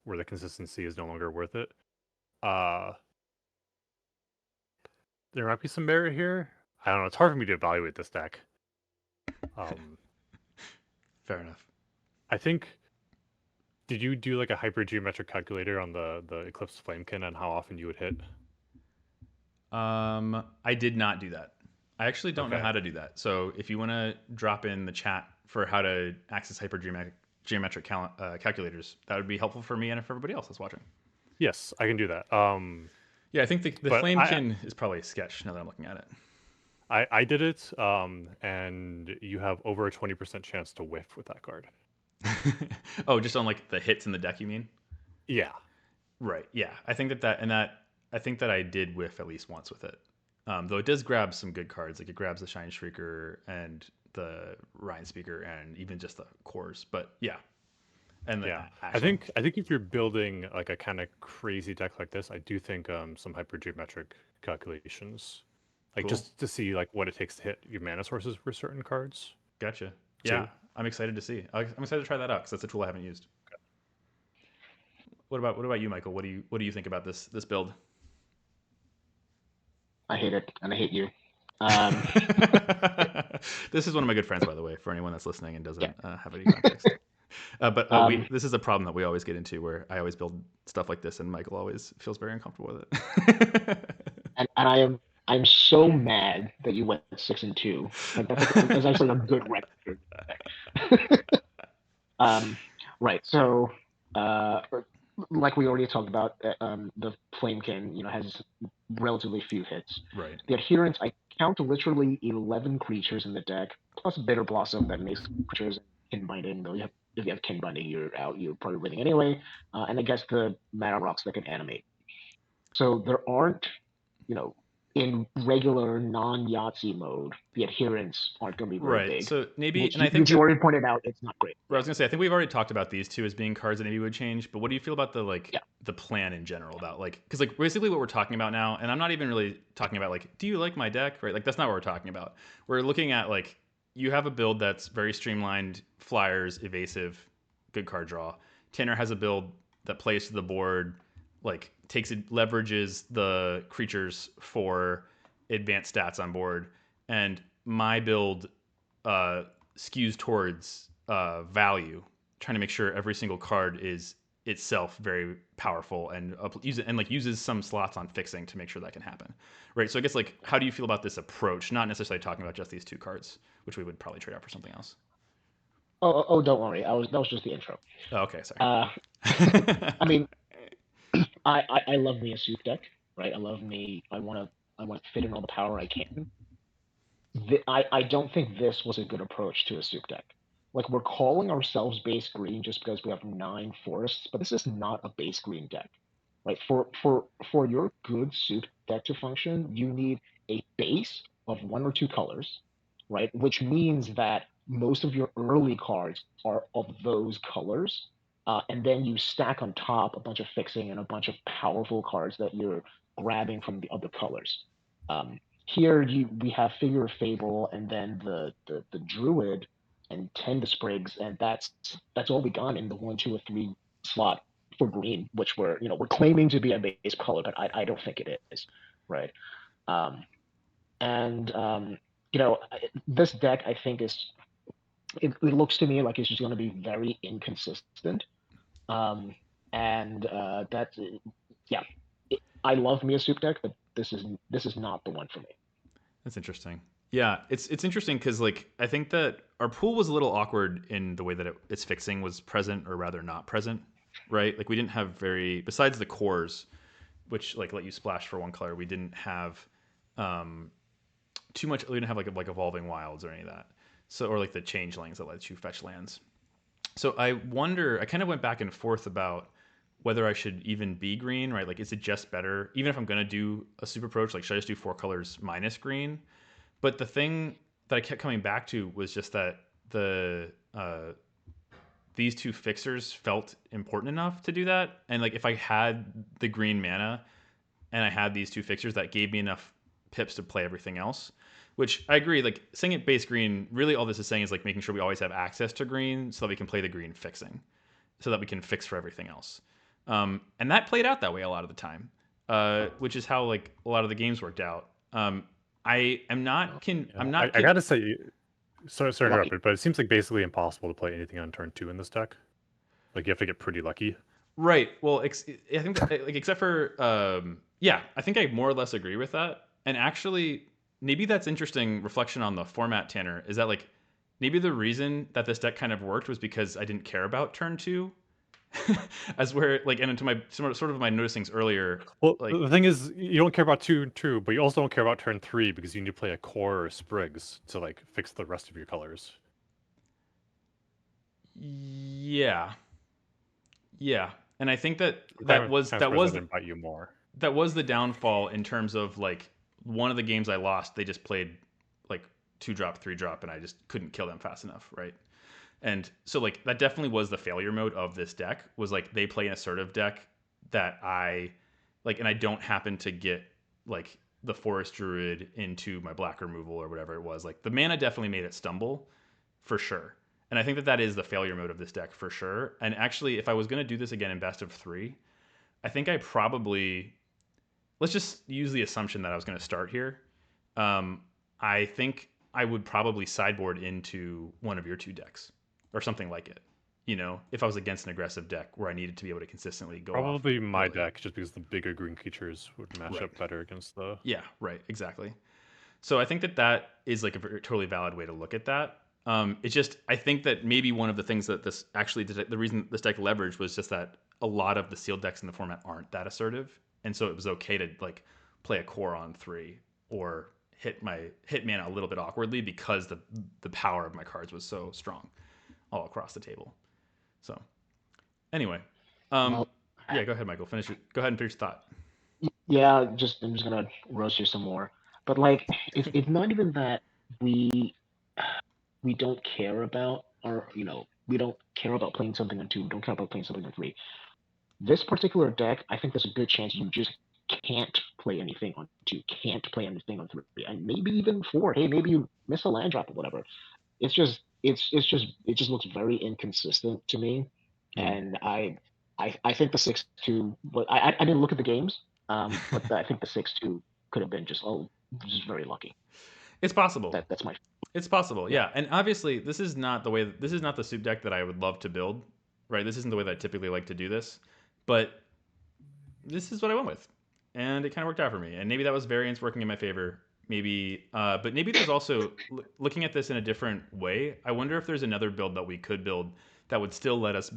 where the consistency is no longer worth it. There might be some merit here. I don't know. It's hard for me to evaluate this deck. Fair enough. I think Did you do like a hypergeometric calculator on the Eclipse Flamekin and how often you would hit? I did not do that. I actually don't know Okay. how to do that. So if you want to drop in the chat for how to access geometric calculators, that would be helpful for me and for everybody else that's watching. Yes, I can do that. Yeah, I think the But Flamekin is probably a sketch now that I'm looking at it. I did it, and you have over a 20% chance to whiff with that card. Oh, just on like the hits in the deck, you mean? Yeah. Right. Yeah. I think that I think that I did whiff at least once with it. Though it does grab some good cards, like it grabs the Shine Shrieker and the Ryan Speaker and even just the cores. But yeah, and the Yeah, Ashland. I think if you're building like a kind of crazy deck like this, I do think some hypergeometric calculations, like Cool. just to see like what it takes to hit your mana sources for certain cards. Gotcha. Yeah, Too. I'm excited to see. I'm excited to try that out because that's a tool I haven't used. What about you, Michael? What do you think about this build? I hate it, and I hate you. This is one of my good friends, by the way, for anyone that's listening and Yeah. doesn't have any context. But Um, this is a problem that we always get into where I always build stuff like this, and Michael always feels very uncomfortable with it. and I'm so mad that you went 6-2. Like that's actually a good record. Right. So, uh, like we already talked about, the Flamekin, has relatively few hits. Right. The Adherents, I count literally 11 creatures in the deck, plus Bitter Blossom that makes creatures kin binding. Though if you have kin binding, you're out. You're probably winning anyway. And I guess the Mana Rocks that can animate. So there aren't, you know, in regular non-Yahtzee mode, the adherents aren't going to be very Right. big. So maybe, Which and I think you that already pointed out, it's not great. I was gonna say I think we've already talked about these two as being cards that maybe would change. But what do you feel about Yeah. the plan in general about because like basically what we're talking about now, and I'm not even really talking about like do you like my deck, right? Like that's not what we're talking about. We're looking at like you have a build that's very streamlined, flyers, evasive, good card draw. Tanner has a build that plays to the board, like leverages the creatures for advanced stats on board, and my build uh, skews towards value, trying to make sure every single card is itself very powerful and uses some slots on fixing to make sure that can happen, right? So I guess like how do you feel about this approach? Not necessarily talking about just these two cards, which we would probably trade out for something else. Oh, don't worry. That was just the intro. Oh, okay, sorry. I mean, I love me a soup deck, right? I love me. I want to fit in all the power I can. I don't think this was a good approach to a soup deck. Like we're calling ourselves base green just because we have 9 forests, but this is not a base green deck. Right? For your good soup deck to function, you need a base of 1 or 2 colors, right? Which means that most of your early cards are of those colors. And then you stack on top a bunch of fixing and a bunch of powerful cards that you're grabbing from the other colors. Here we have Figure of Fable and then the Druid and Tend to Sprigs, and that's all we got in the 1, 2, or 3 slot for green, which we're claiming to be a base color, but I don't think it is, right? Um, and this deck I think it looks to me like it's just going to be very inconsistent, and that's yeah. I love me a soup deck, but this is not the one for me. That's interesting. Yeah, it's interesting because like I think that our pool was a little awkward in the way that its fixing was present or rather not present, right? Like we didn't have besides the cores, which like let you splash for one color. We didn't have um, too much. We didn't have like evolving wilds or any of that. So or like the changelings that let you fetch lands. So I wonder. I kind of went back and forth about whether I should even be green, right? Like, is it just better? Even if I'm gonna do a super approach, like, should I just do 4 colors minus green? But the thing that I kept coming back to was just that these two fixers felt important enough to do that, and like if I had the green mana and I had these two fixtures, that gave me enough pips to play everything else. Which I agree, like saying it base green, really all this is saying is like making sure we always have access to green so that we can play the green fixing, so that we can fix for everything else. And that played out that way a lot of the time, which is how like a lot of the games worked out. I am not I'm not I gotta say, sorry to Right. interrupt, but it seems like basically impossible to play anything on turn 2 in this deck. Like you have to get pretty lucky. Right. Well, I think that, like, except for yeah, I think I more or less agree with that. And actually, maybe that's interesting reflection on the format, Tanner. Is that like maybe the reason that this deck kind of worked was because I didn't care about turn two, as where like and into my sort of my noticings earlier, Well, like the thing is, you don't care about 2 and 2, but you also don't care about turn 3 because you need to play a core or Sprigs to like fix the rest of your colors. yeah, yeah. And I think that Kind of was transfers that invite you more. that was the downfall in terms of like one of the games I lost, they just played like 2-drop, 3-drop, and I just couldn't kill them fast enough, right? And so like that definitely was the failure mode of this deck was like they play an assertive deck that I like, and I don't happen to get like the forest druid into my black removal or whatever it was. Like the mana definitely made it stumble for sure. And I think that that is the failure mode of this deck for sure. And actually, if I was going to do this again in best of three, I think I probably let's just use the assumption that I was going to start here. I think I would probably sideboard into one of your two decks or something like it. You know, if I was against an aggressive deck where I needed to be able to consistently go off. Probably my early. deck, just because the bigger green creatures would match Right. up better against the. Yeah, right, exactly. So I think that that is like a totally valid way to look at that. It's just I think that maybe one of the things that this actually the reason this deck leveraged was just that a lot of the sealed decks in the format aren't that assertive, and so it was okay to like play a core on three or hit mana a little bit awkwardly because the power of my cards was so strong all across the table. So anyway, um, Well, yeah, go ahead, Michael. Finish it. Go ahead and finish your thought. yeah, just I'm just gonna roast you some more. But like, it's not even that we we don't care about, or we don't care about playing something on two. We don't care about playing something on three. This particular deck, I think there's a good chance you just can't play anything on two, can't play anything on three, and maybe even four. Hey, maybe you miss a land drop or whatever. It just looks very inconsistent to me, Mm. and I think the 6-2. But I didn't look at the games, but I think the 6-2 could have been just very lucky. It's possible. That's my It's possible, yeah. yeah. And obviously, this is not the soup deck that I would love to build, right? This isn't the way that I typically like to do this, but this is what I went with, and it kind of worked out for me. And maybe that was variance working in my favor. Maybe, but maybe there's also looking at this in a different way. I wonder if there's another build that we could build that would still let us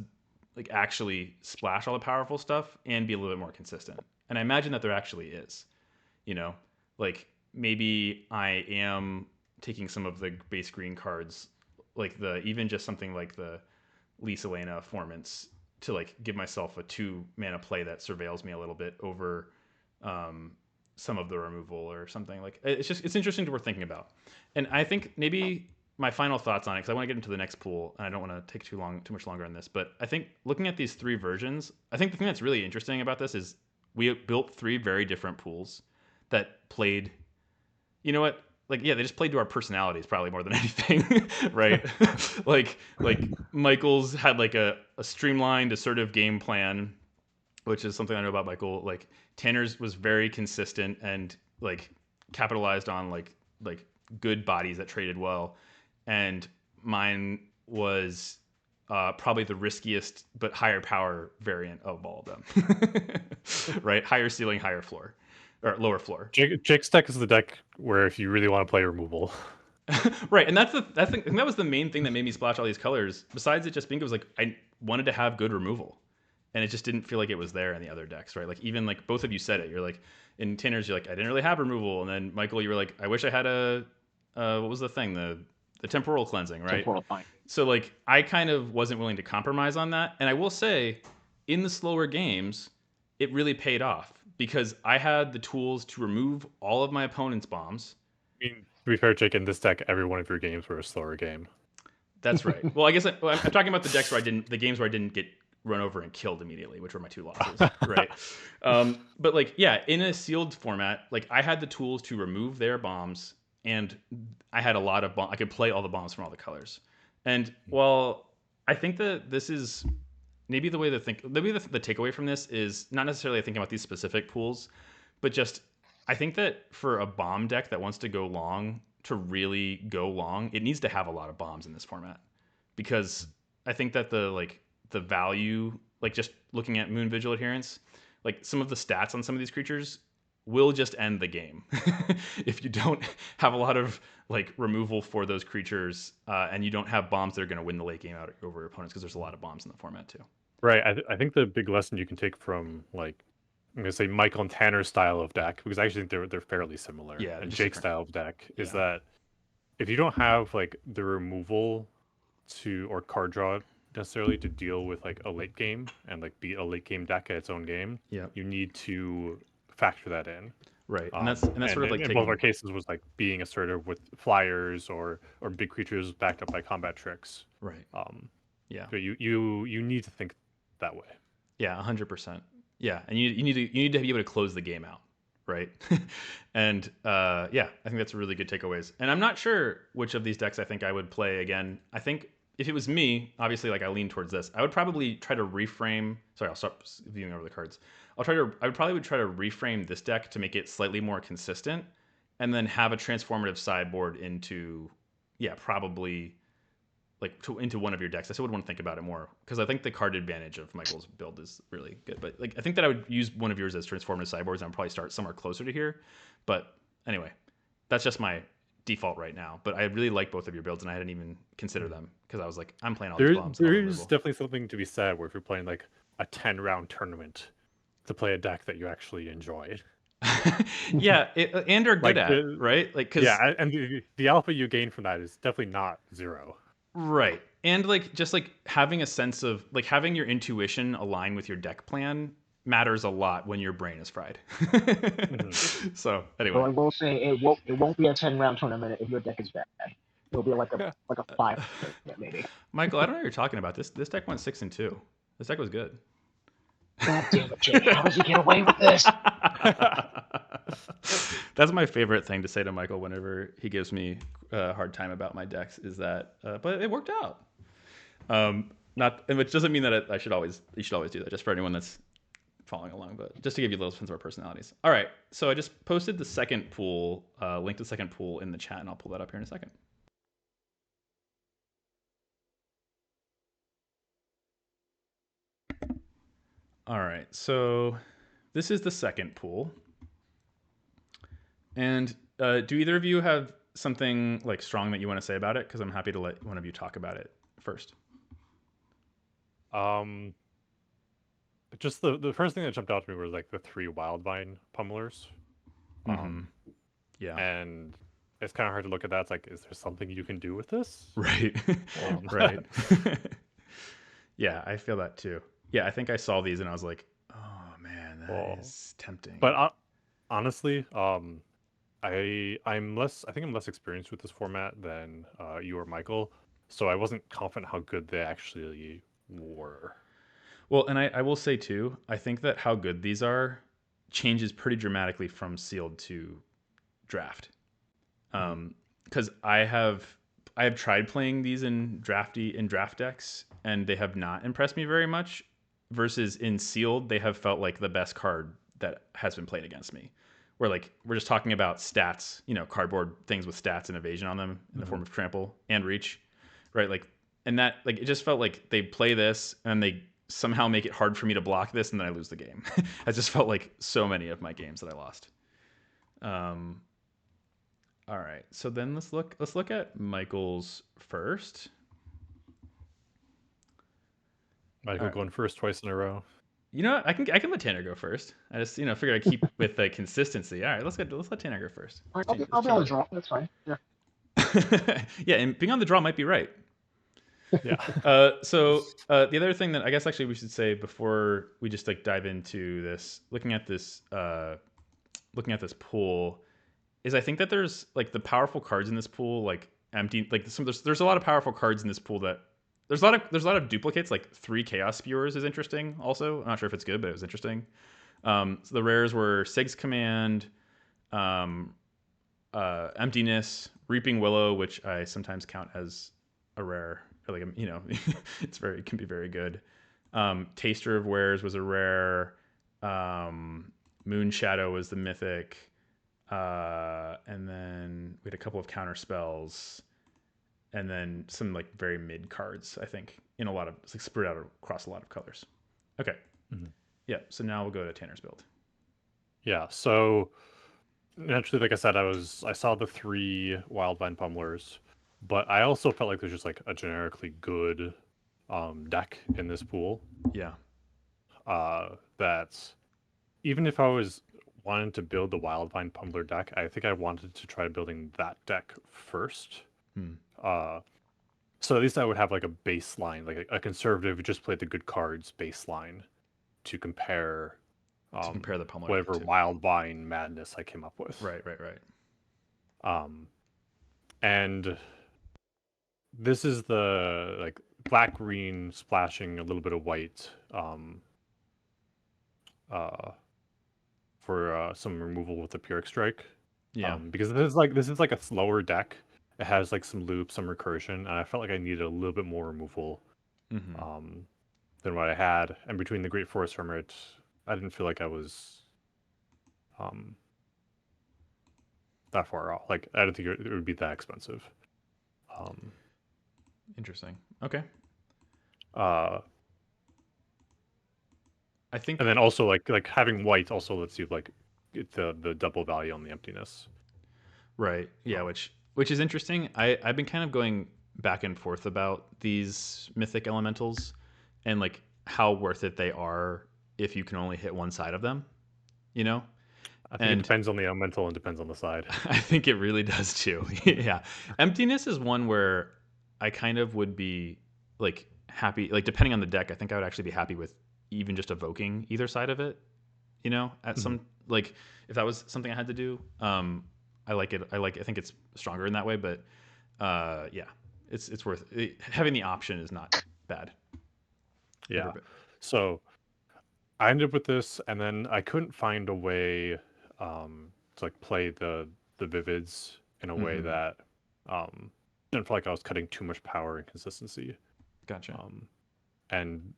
like actually splash all the powerful stuff and be a little bit more consistent. And I imagine that there actually is. You know, like maybe I am taking some of the base green cards, like the even just something like the Lisa Lena Formants to like give myself a 2 mana play that surveils me a little bit over um, some of the removal or something. Like it's interesting to worth thinking about. And I think maybe my final thoughts on it because I want to get into the next pool and I don't want to take too much longer on this. But I think looking at these three versions, I think the thing that's really interesting about this is we built three very different pools that played. You know what? Like yeah, they just played to our personalities probably more than anything, right? like Michael's had like a streamlined, assertive game plan, which is something I know about Michael. Like Tanner's was very consistent and like capitalized on like good bodies that traded well, and mine was probably the riskiest but higher power variant of all of them. Right, higher ceiling, higher floor, or lower floor. Jake's deck is the deck where if you really want to play removal. Right, and and that was the main thing that made me splash all these colors. Besides it just being, it was like I wanted to have good removal, and it just didn't feel like it was there in the other decks, right? Like even like both of you said it, you're like in Tanner's, you're like I didn't really have removal, and then Michael, you were like I wish I had a what was the thing the temporal cleansing, right? temporal bind. So like I kind of wasn't willing to compromise on that, and I will say, in the slower games, it really paid off because I had the tools to remove all of my opponent's bombs. I mean, to be fair, Jake, in this deck, every one of your games were a slower game. That's right. Well, I guess I'm talking about the decks where the games where I didn't get run over and killed immediately, which were my 2 losses, right? But like, yeah, in a sealed format, like I had the tools to remove their bombs, and I had a lot of I could play all the bombs from all the colors. And while I think that this is maybe the way to think, maybe the takeaway from this is not necessarily thinking about these specific pools, but just I think that for a bomb deck that wants to go long, to really go long, it needs to have a lot of bombs in this format because I think that the like the value, like just looking at Moon Vigil Adherence, like some of the stats on some of these creatures will just end the game if you don't have a lot of like removal for those creatures, and you don't have bombs that are going to win the late game out over your opponents, because there's a lot of bombs in the format too. Right. I think the big lesson you can take from like I'm gonna say Michael and Tanner's style of deck, because I actually think they're fairly similar. Yeah, And just Jake's different. style of deck is Yeah. that if you don't have like the removal to or card draw necessarily to deal with like a late game and like beat a late game deck at its own game, Yeah. you need to factor that in. Right. And that's sort of like in taking both our cases was like being assertive with flyers or big creatures backed up by combat tricks. right. Yeah. But you need to think that way. Yeah, 100%. Yeah, and you need to be able to close the game out, right? And yeah, I think that's really good takeaways. And I'm not sure which of these decks I think I would play again. I think if it was me, obviously, like I lean towards this. I would probably try to reframe. Sorry, I'll stop viewing over the cards. I would probably try to reframe this deck to make it slightly more consistent, and then have a transformative sideboard into, yeah, probably like into one of your decks. I still would want to think about it more, because I think the card advantage of Michael's build is really good. But like I think that I would use one of yours as transformative sideboards, and I'd probably start somewhere closer to here. But anyway, that's just my default right now. But I really like both of your builds, and I hadn't even considered them, because I was like, I'm playing all these bombs. There is definitely something to be said where if you're playing like a 10-round tournament to play a deck that you actually enjoy. Yeah, and are good Like at, right? Like, cause, yeah, and the alpha you gain from that is definitely not 0. right. And like just like having a sense of like having your intuition align with your deck plan matters a lot when your brain is fried. So So I anyway, will say it won't be a 10-round tournament if your deck is bad. It'll be like a 5 tournament maybe. Michael, I don't know what you're talking about. This deck went 6-2. This deck was good. God damn it, Jake! How does he get away with this? That's my favorite thing to say to Michael whenever he gives me a hard time about my decks, is that, but it worked out. Not, which doesn't mean that you should always do that. Just for anyone that's following along, but just to give you a little sense of our personalities. All right, so I just posted the second pool, link to the second pool in the chat, and I'll pull that up here in a second. All right, so this is the second pool. And do either of you have something like strong that you want to say about it? Because I'm happy to let one of you talk about it first. Just the first thing that jumped out to me was like the 3 Wildvine Pummelers. Yeah. And it's kind of hard to look at that. It's like, is there something you can do with this? Right. Right. Yeah, I feel that too. Yeah, I think I saw these and I was like, oh man, that is tempting. But honestly, I think I'm less experienced with this format than you or Michael, so I wasn't confident how good they actually were. Well, and I will say too, I think that how good these are changes pretty dramatically from sealed to draft. Because I have tried playing these in draft decks, and they have not impressed me very much. Versus in sealed, they have felt like the best card that has been played against me. Where like we're just talking about stats, cardboard things with stats and evasion on them in the form of trample and reach, right? Like, and that like it just felt like they play this and they somehow make it hard for me to block this, and then I lose the game. I just felt like so many of my games that I lost. All right, so then let's look at Michael's first. Michael going first twice in a row. You know what? I can let Tanner go first. I just figured I'd keep with the consistency. All right, let's let Tanner go first. I'll be on the draw. That's fine. Yeah. Yeah, and being on the draw might be right. Yeah. So the other thing that I guess actually we should say before we just like dive into this, looking at this pool, is I think that there's like the powerful cards in this pool, like empty, like there's a lot of powerful cards in this pool that there's a lot of duplicates. Like 3 Chaos Spewers is interesting. Also, I'm not sure if it's good, but it was interesting. So the rares were Sig's Command, Emptiness, Reaping Willow, which I sometimes count as a rare. Or like it can be very good. Taster of Wares was a rare. Moon Shadow was the mythic, and then we had a couple of counter spells, and then some like very mid cards. I think in a lot of, it's like spread out across a lot of colors. Okay. Mhm. Yeah. So now we'll go to Tanner's build. Yeah. So naturally, like I said, I saw the 3 Wildvine Pummelers, but I also felt like there's just like a generically good deck in this pool. Yeah. That even if I was wanting to build the Wildvine Pummeler deck, I think I wanted to try building that deck first. Hmm. So at least I would have like a baseline, like a conservative, just play the good cards baseline to compare To compare the Pummeler whatever to. Wildvine madness I came up with. Right. And this is the like black green splashing a little bit of white for some removal with the Pyrrhic Strike. Yeah. Because this is like a slower deck. It has like some loop, some recursion, and I felt like I needed a little bit more removal Mm-hmm. than what I had. And between the Great Forest Hermit, I didn't feel like I was that far off. Like I didn't think it would be that expensive. Interesting. Okay. Uh, I think. and then also like having white also lets you like get the double value on the emptiness. Right. Yeah. Which is interesting. I've been kind of going back and forth about these mythic elementals, and like how worth it they are if you can only hit one side of them. You know. I think it And depends on the elemental and depends on the side. I think it really does too. Yeah. Emptiness is one where I kind of would be like happy, like depending on the deck, I think I would actually be happy with even just evoking either side of it, you know, at some, like if that was something I had to do. I like it. I think it's stronger in that way, but yeah, it's worth it. Having the option is not bad. Yeah. So I ended up with this, and then I couldn't find a way to like play the vivids in a way that didn't feel like I was cutting too much power and consistency. Gotcha. And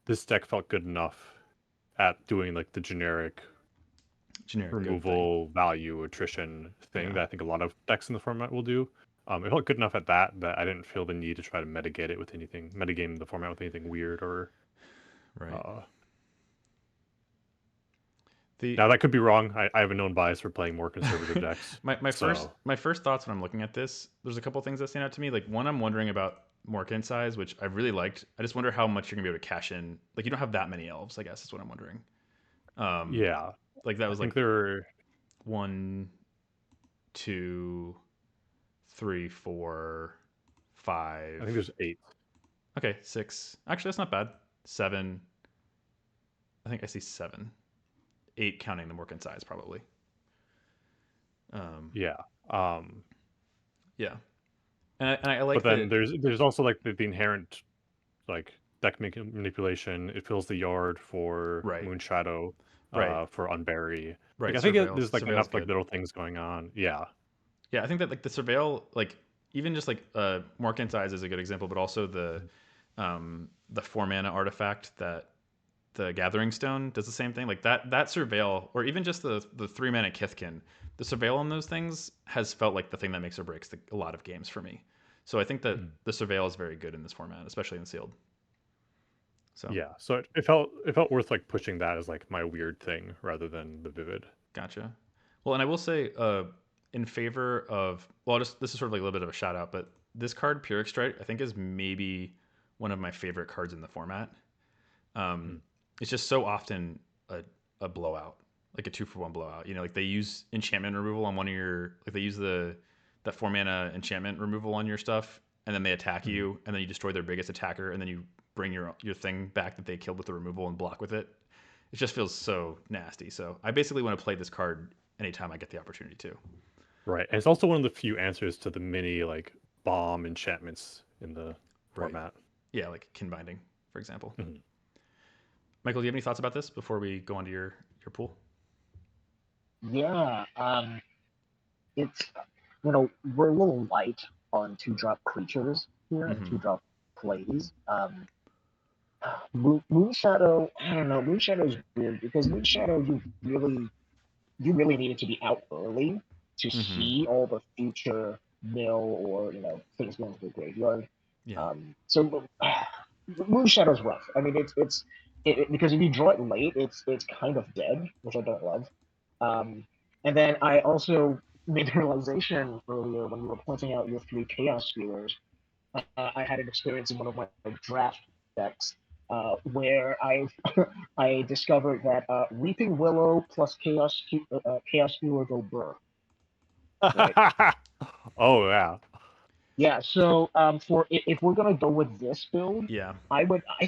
this deck felt good enough at doing like the generic removal value attrition thing that I think a lot of decks in the format will do. It felt good enough at that I didn't feel the need to try to metagame the format with anything weird or right. Now that could be wrong. I have a known bias for playing more conservative decks. my first thoughts when I'm looking at this, there's a couple things that stand out to me. Like one, I'm wondering about Morkin size, which I really liked. I just wonder how much you're gonna be able to cash in. Like you don't have that many elves, I guess is what I'm wondering. Yeah, like that was I think like there were 1, 2, 3, 4, 5. I think there's 8. Okay, 6. Actually, that's not bad. 7. I think I see 7. 8 counting the Morkin size, probably. Yeah. Yeah. And I like. But then there's also like the inherent like deck manipulation. It fills the yard for Moonshadow, for Unbury. Right. Like, I think there's like enough like little things going on. Yeah. Yeah, I think that like the Surveil, like even just like Morkin size is a good example, but also the 4 mana artifact that the Gathering Stone does the same thing. Like that Surveil, or even just the 3 mana Kithkin, the Surveil on those things has felt like the thing that makes or breaks a lot of games for me. So I think that the Surveil is very good in this format, especially in Sealed. So yeah, so it felt worth like pushing that as like my weird thing rather than the Vivid. Gotcha. Well, and I will say, in favor of, well, this is sort of like a little bit of a shout out, but this card, Pyrrhic Strike, I think is maybe one of my favorite cards in the format. It's just so often a blowout, like a 2-for-1 blowout. You know, like they use enchantment removal on one of your, like they use that 4 mana enchantment removal on your stuff, and then they attack you, and then you destroy their biggest attacker, and then you bring your thing back that they killed with the removal and block with it. It just feels so nasty. So I basically want to play this card anytime I get the opportunity to. Right, and it's also one of the few answers to the many like bomb enchantments in the format. Yeah, like kin binding, for example. Michael, do you have any thoughts about this before we go on to your pool? Yeah, it's, you know, we're a little light on 2-drop creatures here and 2-drop plays. Moonshadow, I don't know. Moonshadow's weird because Moonshadow, you really needed to be out early to see all the future mill or things going to the graveyard. Yeah. So Moonshadow's rough. I mean, because if you draw it late, it's kind of dead, which I don't love. And then I also made the realization earlier when you were pointing out your 3 Chaos Spewers. I had an experience in one of my draft decks where I discovered that Reaping Willow plus Chaos Spewer go burr. Right. Oh yeah. Yeah. So for if we're gonna go with this build, Yeah. I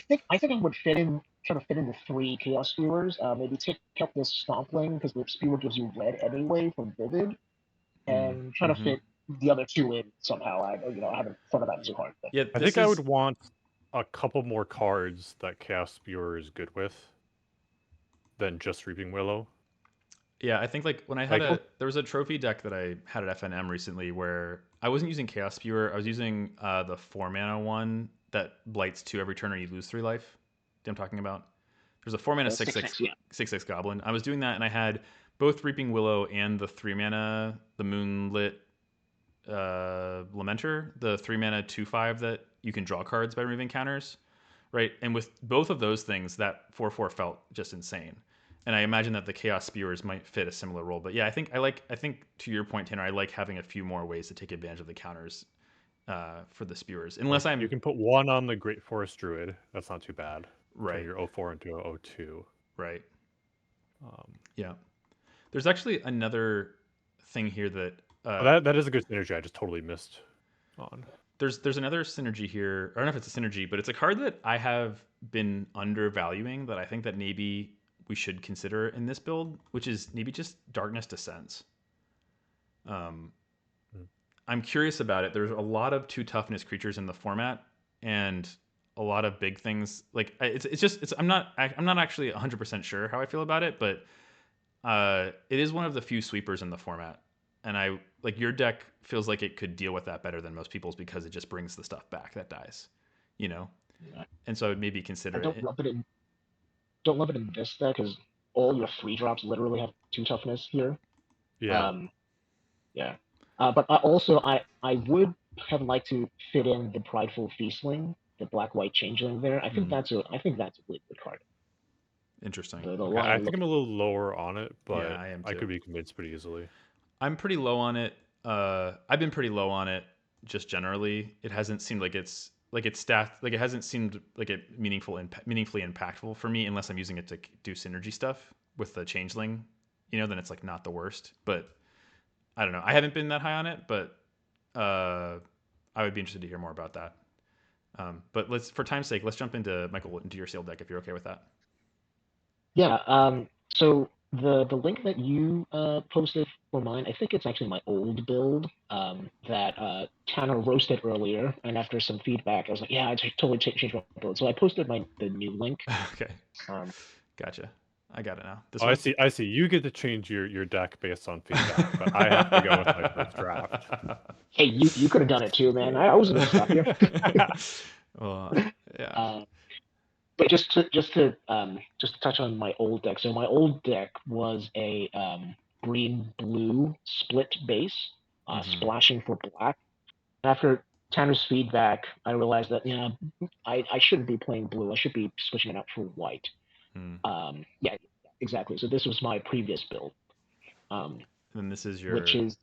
think I would try to fit in the 3 Chaos Spewers. Maybe take up this Stompling because the Spewer gives you red anyway from Vivid, and try to fit the other 2 in somehow. I haven't thought about it too hard. But. Yeah, I think I would want a couple more cards that Chaos Spewer is good with than just Reaping Willow. Yeah, I think like when I had there was a trophy deck that I had at FNM recently where I wasn't using Chaos Spewer. I was using the 4-mana one that blights 2 every turn or you lose 3 life. Do you know what I'm talking about? There's a 4-mana 6/6 goblin. I was doing that and I had both Reaping Willow and the 3-mana, the Moonlit Lamenter, the 3-mana 2/5 that you can draw cards by removing counters, right? And with both of those things, that 4/4 felt just insane. And I imagine that the Chaos Spewers might fit a similar role. But yeah, I think to your point, Tanner, I like having a few more ways to take advantage of the counters for the Spewers. Unless you can put 1 on the Great Forest Druid. That's not too bad. Right. Turn your 04 into a 02. Right. Yeah. There's actually another thing here that that is a good synergy. I just totally missed on. There's another synergy here. I don't know if it's a synergy, but it's a card that I have been undervaluing that I think that maybe we should consider in this build, which is maybe just Darkness Descents. I'm curious about it. There's a lot of 2 toughness creatures in the format, and a lot of big things. Like I'm not actually 100% sure how I feel about it, but it is one of the few sweepers in the format, and I like your deck feels like it could deal with that better than most people's because it just brings the stuff back that dies, Yeah. And so I would maybe consider it. Don't love it in this deck because all your 3-drops literally have 2 toughness here. Yeah. Yeah. But I would have liked to fit in the Prideful Feastling, the black-white changeling there. I think that's a really good card. Interesting. I think I'm a little lower on it, but yeah, I am too. I could be convinced pretty easily. I'm pretty low on it. I've been pretty low on it just generally. It hasn't seemed like it's it hasn't seemed like it meaningfully impactful for me unless I'm using it to do synergy stuff with the changeling. Then it's like not the worst. But I don't know. I haven't been that high on it, but I would be interested to hear more about that. But for time's sake, let's jump into your sealed deck if you're okay with that. Yeah. So the link that you posted for mine, I think it's actually my old build that Tanner roasted earlier, and after some feedback, I was like, yeah, I totally changed my build. So I posted the new link. Okay. Gotcha. I got it now. I see. I see. You get to change your deck based on feedback, but I have to go with my first draft. Hey, you could have done it too, man. I wasn't gonna stop you. Well, yeah. But just to touch on my old deck. So my old deck was a green-blue split base, splashing for black. After Tanner's feedback, I realized that I shouldn't be playing blue. I should be switching it out for white. Yeah, exactly. So this was my previous build. And this is your this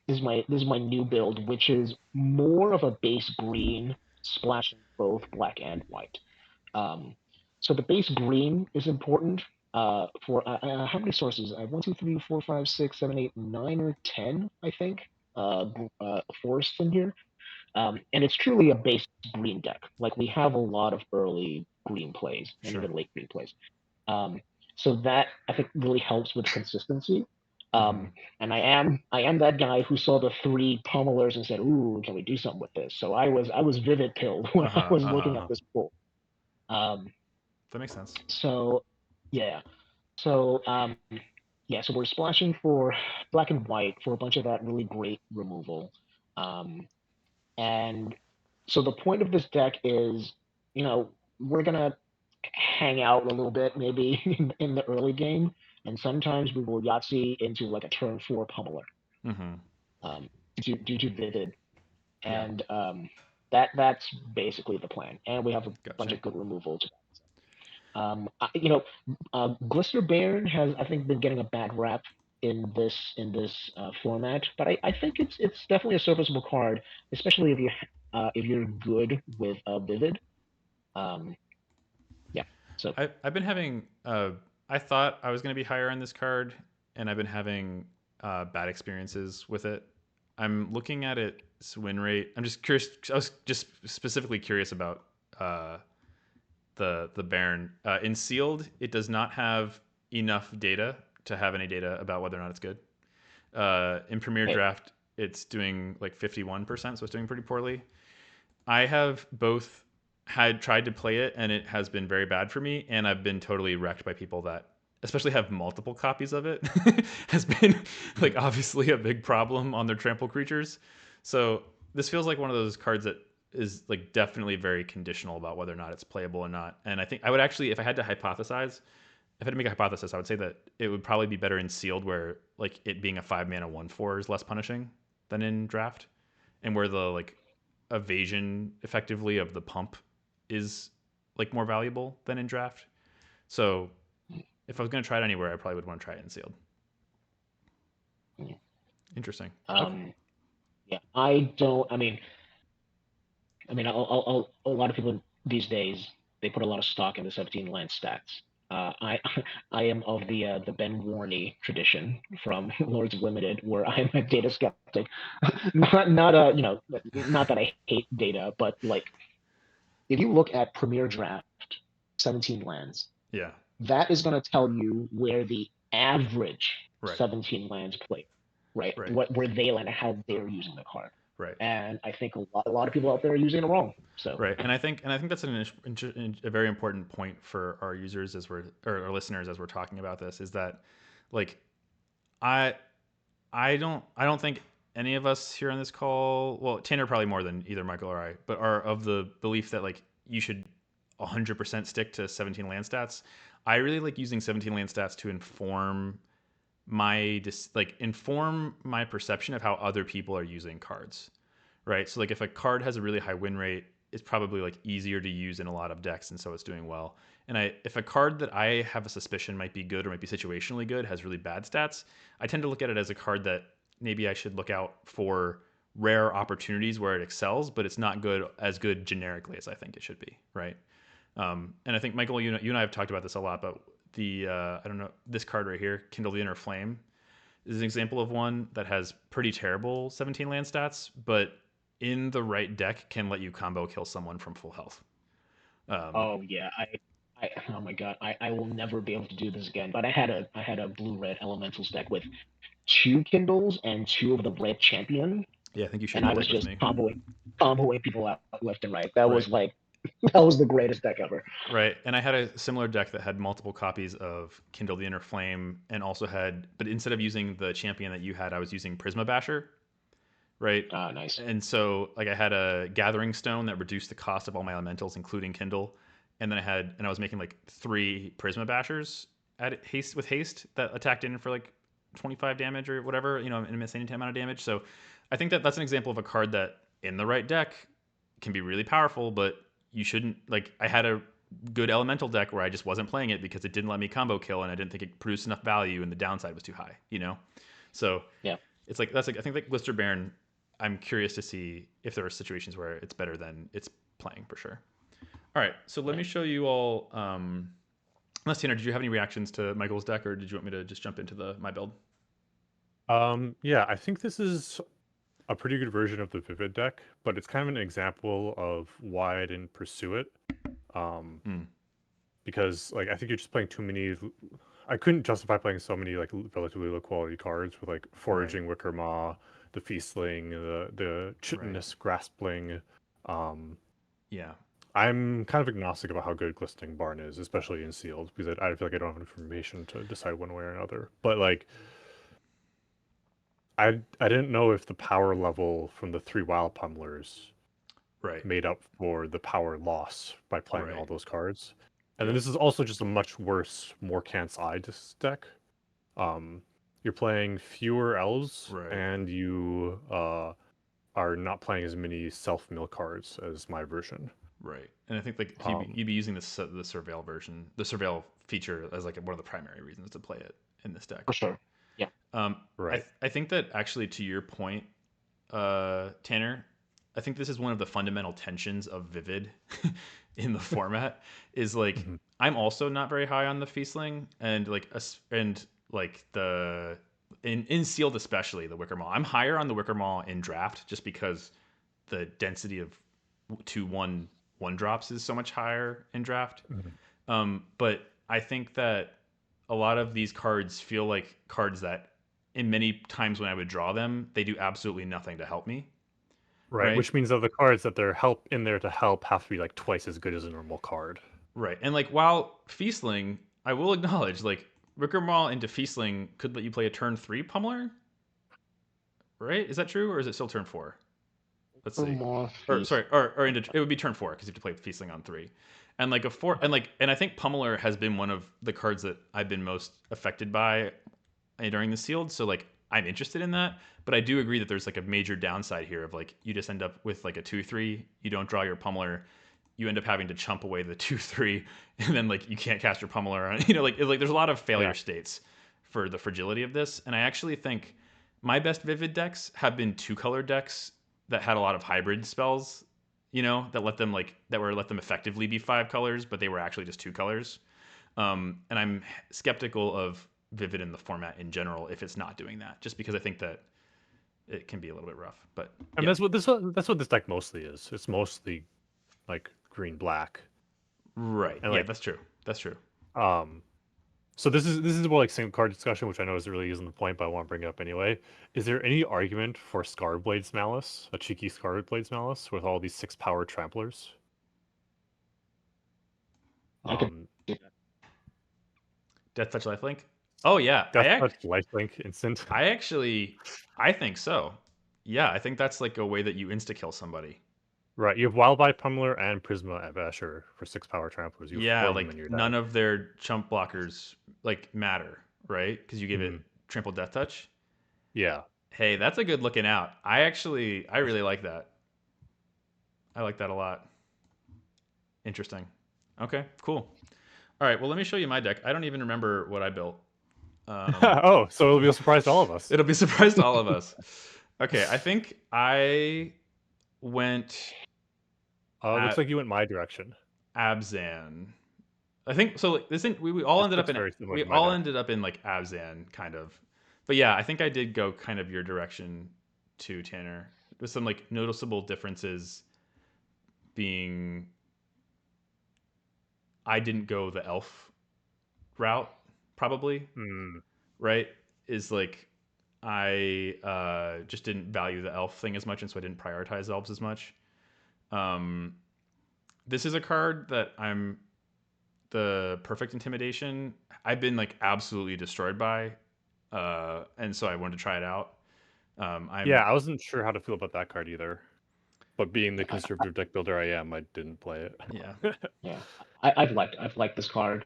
is my new build, which is more of a base green splashing both black and white. So the base green is important for how many sources? I have 1, 2, 3, 4, 5, 6, 7, 8, 9, or 10, I think, forests in here. And it's truly a base green deck. Like we have a lot of early green plays and even late green plays. So that I think really helps with consistency. And I am that guy who saw the 3 pummelers and said, "Ooh, can we do something with this?" So I was vivid pilled when I was looking at this pool. That makes sense. So yeah. So so we're splashing for black and white for a bunch of that really great removal. And so the point of this deck is, we're gonna hang out a little bit maybe in the early game, and sometimes we will Yahtzee into like a turn 4 pummeler due to Vivid. And that's basically the plan, and we have a bunch Gotcha. of good removal. You know, Glister Baron has, I think, been getting a bad rap in this format, but I think it's definitely a serviceable card, especially if you're good with Vivid. Um, yeah. So I've been having. I thought I was going to be higher on this card, and I've been having bad experiences with it. I'm looking at its win rate. I'm just curious. I was just specifically curious about uh, the Baron. In Sealed, it does not have enough data to have any data about whether or not it's good. In Premier hey, Draft, it's doing like 51%, so it's doing pretty poorly. I have both had tried to play it and it has been very bad for me, and I've been totally wrecked by people that especially have multiple copies of it has been like obviously a big problem on their trample creatures. So this feels like one of those cards that is like definitely very conditional about whether or not it's playable or not. And I think I would actually, if I had to hypothesize, if I had to make a hypothesis, I would say that it would probably be better in Sealed, where like it being a 5 mana 1/4 is less punishing than in Draft, and where the like evasion effectively of the pump is like more valuable than in Draft. So if I was going to try it anywhere, I probably would want to try it in Sealed. mm, Interesting. Okay. um, yeah, I don't. A lot of people these days they put a lot of stock in the 17 land stats. I I am of the Ben Warney tradition from Lords of Limited, where I'm a data skeptic. Not you know, not that I hate data, but like if you look at Premier Draft 17 lands, Yeah. that is going to tell you where the average Right. 17 lands play, right? Right. Where they land and how they're using the card. Right. And I think a lot of people out there are using it wrong. So Right. And I think that's a very important point for our users as we're or our listeners as we're talking about this is that like I I don't think any of us here on this call, well, Tanner probably more than either Michael or I, but are of the belief that like you should 100% stick to 17 land stats. I really like using 17 land stats to inform my perception of how other people are using cards, right? So like if a card has a really high win rate, it's probably like easier to use in a lot of decks, and so it's doing well. And if a card that I have a suspicion might be good or might be situationally good has really bad stats, I tend to look at it as a card that maybe I should look out for rare opportunities where it excels, but it's not good generically as I think it should be, right? And I think Michael, you and I have talked about this a lot, but the I don't know, this card right here, Kindle the Inner Flame, is an example of one that has pretty terrible 17 land stats, but in the right deck can let you combo kill someone from full health. Um, oh yeah, oh my god, I will never be able to do this again. But I had a blue red elementals deck with two Kindles and two of the red champion, yeah, I think you shared and I that was deck with just me. comboing people out left and right. That Right. was like that was the greatest deck ever. Right. And I had a similar deck that had multiple copies of Kindle the Inner Flame and also had, but instead of using the champion that you had, I was using Prisma Basher. Right. Ah, nice. And so like I had a Gathering Stone that reduced the cost of all my elementals, including Kindle. And then I was making like 3 Prisma Bashers at haste that attacked in for like 25 damage or whatever, an insane amount of damage. So I think that that's an example of a card that in the right deck can be really powerful, but you shouldn't like. I had a good elemental deck where I just wasn't playing it because it didn't let me combo kill and I didn't think it produced enough value and the downside was too high. So Yeah. it's like that's like I think like Blister Baron. I'm curious to see if there are situations where it's better than it's playing for sure. All right, so let me show you all. Unless Tanner, did you have any reactions to Michael's deck, or did you want me to just jump into my build? Yeah, I think this is a pretty good version of the Vivid deck, but it's kind of an example of why I didn't pursue it. Mm. Because like I think you're just playing too many. I couldn't justify playing so many like relatively low quality cards with like Foraging Wicker Maw, the Feastling, the Chitinous Graspling. Yeah. I'm kind of agnostic about how good Glistening Barn is, especially in Sealed, because I feel like I don't have information to decide one way or another. But like, I didn't know if the power level from the 3 Wild Pummelers Right. made up for the power loss by playing all Right. those cards. And then Yeah. this is also just a much worse Morkant's Eye deck. You're playing fewer elves, Right. and you are not playing as many self-mill cards as my version. Right. And I think like Um, you'd be using the surveil version, the surveil feature as like one of the primary reasons to play it in this deck. For sure. Yeah. right. I think that actually to your point, Tanner, I think this is one of the fundamental tensions of Vivid in the format. Is like Mhm. I'm also not very high on the Fiesling and like the in sealed especially the Wicker Maw. I'm higher on the Wicker Maw in draft just because the density of 2/1 drops is so much higher in draft. Mhm. But I think that a lot of these cards feel like cards that, in many times when I would draw them, they do absolutely nothing to help me. Right, Right. which means that the cards that they're help in there to help have to be like twice as good as a normal card. Right. And like while Fiesling, I will acknowledge like Wicker Maw into Fiesling could let you play a turn 3 pummeler. Right? Is that true, or is it still turn 4? Let's For see. more Or feast. sorry, or into it would be turn 4 because you have to play Fiesling on 3. And like a 4 and I think Pummeler has been one of the cards that I've been most affected by during the sealed. So like I'm interested in that, but I do agree that there's like a major downside here of like you just end up with like a 2/3, you don't draw your Pummeler, you end up having to chump away the 2/3, and then like you can't cast your Pummeler on like there's a lot of failure Yeah. states for the fragility of this. And I actually think my best Vivid decks have been 2-color decks that had a lot of hybrid spells, that let them effectively be 5 colors, but they were actually just 2 colors. And I'm skeptical of Vivid in the format in general if it's not doing that, just because I think that it can be a little bit rough. But And yeah, that's what this deck mostly is. It's mostly like green black. right, And yeah, like that's true. That's true. um so this is more like single card discussion, which I know is really isn't the point, but I want to bring it up anyway. Is there any argument for Scarblade's Malice, a cheeky Scarblade's Malice with all these 6-power tramplers? I could Um do that. Death Touch Lifelink. Oh yeah, Death Touch Lifelink instant. I actually, I think so. Yeah, I think that's like a way that you insta kill somebody. Right, you have Wildlife Pummeler and Prisma at Basher for 6-power tramplers. You have Yeah, 4 of them in like your none deck. of their chump blockers like matter, right? Because you give it Mhm. trample death touch. Yeah. Hey, that's a good looking out. I really like that. I like that a lot. Interesting. Okay, cool. All right, well, let me show you my deck. I don't even remember what I built. Oh, so it'll be a surprise to all of us. It'll be a surprise to all of us. Okay, I think I went Looks at like you went my direction. Abzan. I think so. Like, we all This ended up looks in very similar to my deck. like Abzan kind of, but yeah, I think I did go kind of your direction too, Tanner, with some like noticeable differences being I didn't go the elf route probably, Hmm. right? Is like I just didn't value the elf thing as much, and so I didn't prioritize elves as much. Um, this is a card that I'm the perfect intimidation. I've been like absolutely destroyed by, and so I wanted to try it out. Yeah, I'm I wasn't sure how to feel about that card either. But being the Yeah, conservative deck builder I am, I didn't play it. yeah. yeah. I've liked this card.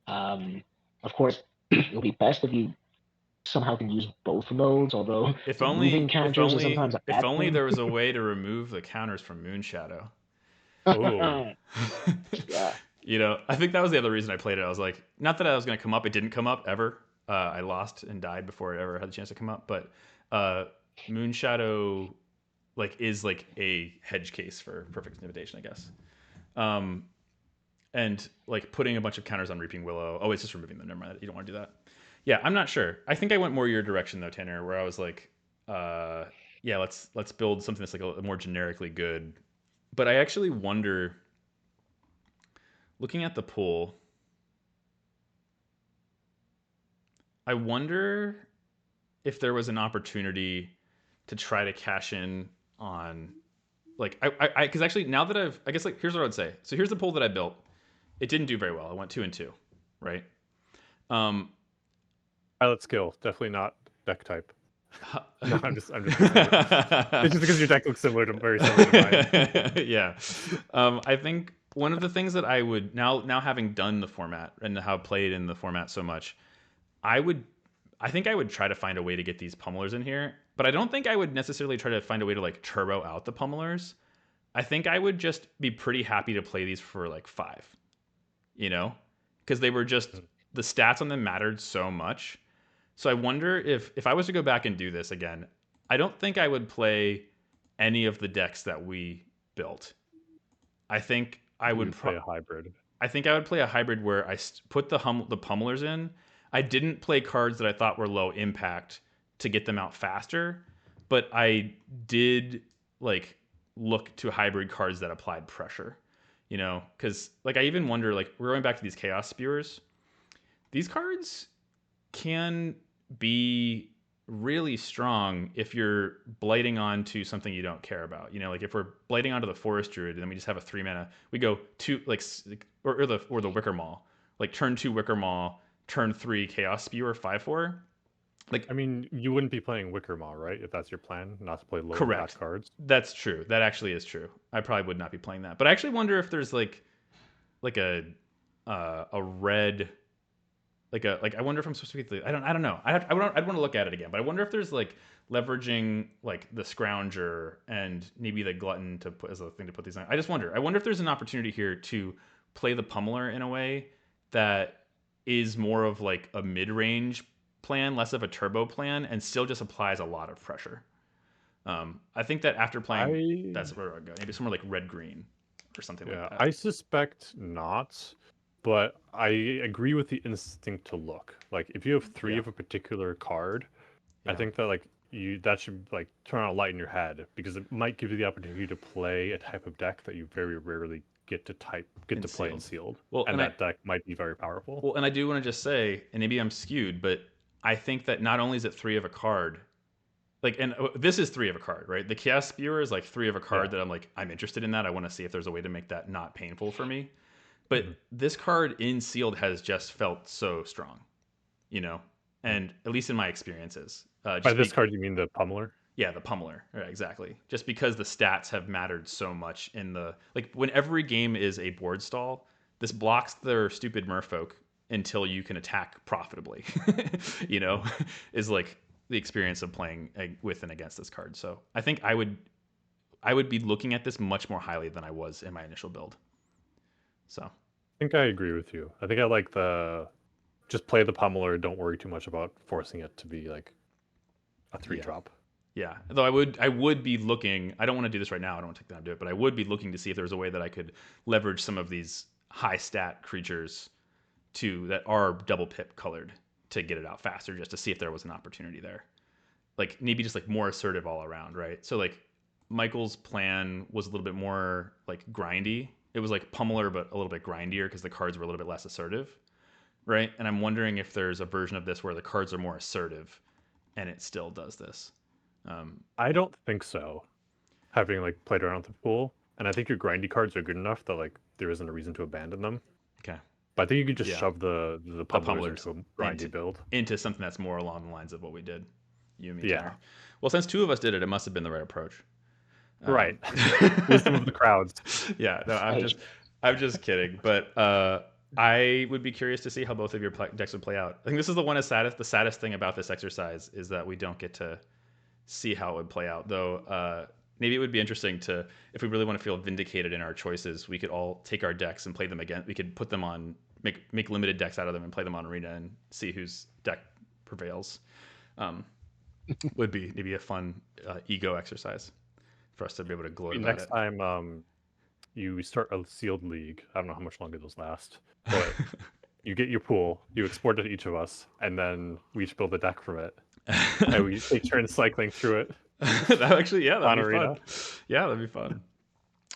Of course, it would be best if you somehow can use both of those. Although removing counters is sometimes a If bad only thing. there was a way to remove the counters from Moonshadow. Oh, Yeah. I think that was the other reason I played it. I was like, not that I was going to come up. It didn't come up ever. I lost and died before it ever had the chance to come up. But Moonshadow like is like a hedge case for perfect intimidation, I guess. Um, and like putting a bunch of counters on Reaping Willow. Oh, it's just removing them. Never mind. You don't want to do that. Yeah, I'm not sure. I think I went more your direction though, Tanner, where I was like, yeah, let's build something that's like a more generically good. But I actually wonder, looking at the pool, I wonder if there was an opportunity to try to cash in on like because actually now that I guess like here's what I would say. So here's the pool that I built. It didn't do very well. I went 2-2, right? Um, pilot skill, definitely not deck type. No, I'm just messing with you. It's just because your deck looks very similar to mine. Yeah. I think one of the things that I would now having done the format and how played in the format so much, I think I would try to find a way to get these pummelers in here. but I don't think I would necessarily try to find a way to like turbo out the pummelers. I think I would just be pretty happy to play these for like 5, you know, because they were just the stats on them mattered so much. So I wonder if I was to go back and do this again, I don't think I would play any of the decks that we built. I think I would play a hybrid. I think I would play a hybrid where I put the pummelers in. I didn't play cards that I thought were low impact to get them out faster, but I did like look to hybrid cards that applied pressure. You know, because like I even wonder, like we're going back to these chaos spewers. These cards can be really strong if you're blighting onto something you don't care about. You know, like if we're blighting onto the forest druid and then we just have a 3 mana, we go 2 like or the wicker maw, like turn 2 wicker maw, turn 3 chaos spewer 5/4. Like I mean, you wouldn't be playing Wicker Maw, right? If that's your plan, not to play low correct impact cards. That's true. That actually is true. I probably would not be playing that, but I actually wonder if there's like a red. Like I wonder if I'm specifically I don't know I'd want to look at it again, but I wonder if there's like leveraging like the scrounger and maybe the glutton to put as a thing to put these on. I wonder if there's an opportunity here to play the pummeler in a way that is more of like a mid-range plan, less of a turbo plan, and still just applies a lot of pressure. I think that after playing that's where I'd go, maybe somewhere like red green or something like that. I suspect not. But I agree with the instinct to look. Like if you have 3 of a particular card, I think that like that should like turn on a light in your head, because it might give you the opportunity to play a type of deck that you very rarely get to play in sealed. Well, and that deck might be very powerful. Well, and I do want to just say, and maybe I'm skewed, but I think that not only is it 3 of a card, like, and this is 3 of a card, right? The chaos spewer is like 3 of a card that I'm interested in that. I want to see if there's a way to make that not painful for me. But this card in sealed has just felt so strong, you know, and at least in my experiences. By this card, you mean the pummeler? Yeah, the pummeler. Right, exactly. Just because the stats have mattered so much in the like when every game is a board stall, this blocks their stupid merfolk until you can attack profitably. You know, is like the experience of playing with and against this card. So I think I would be looking at this much more highly than I was in my initial build. So I think I agree with you. I think I like just play the pummeler. Don't worry too much about forcing it to be like a 3-drop. Yeah. Though I would be looking. I don't want to do this right now. I don't want to take time to do it. But I would be looking to see if there was a way that I could leverage some of these high stat creatures that are double pip colored to get it out faster, just to see if there was an opportunity there. Like maybe just like more assertive all around, right? So like Michael's plan was a little bit more like grindy. It was like pummeler, but a little bit grindier because the cards were a little bit less assertive, right? And I'm wondering if there's a version of this where the cards are more assertive, and it still does this. I don't think so. Having like played around with the pool, and I think your grindy cards are good enough that like there isn't a reason to abandon them. Okay. But I think you could just shove the pummelers into a grindy build. Into something that's more along the lines of what we did. You and me. Yeah. Tanner. Well, since 2 of us did it, it must have been the right approach. Right. Wisdom of the crowds. Yeah. No, I'm just kidding. But I would be curious to see how both of your decks would play out. I think this is the saddest thing about this exercise is that we don't get to see how it would play out. Though maybe it would be interesting to, if we really want to feel vindicated in our choices, we could all take our decks and play them again. We could put them on, make limited decks out of them and play them on Arena and see whose deck prevails. Would be maybe a fun ego exercise for us to be able to gloat about next time you start a sealed league. I don't know how much longer those last, but you get your pool, you export it to each of us, and then we each build a deck from it, and we take turns cycling through it. That actually, yeah, that'd be Arena. fun. Yeah, that'd be fun.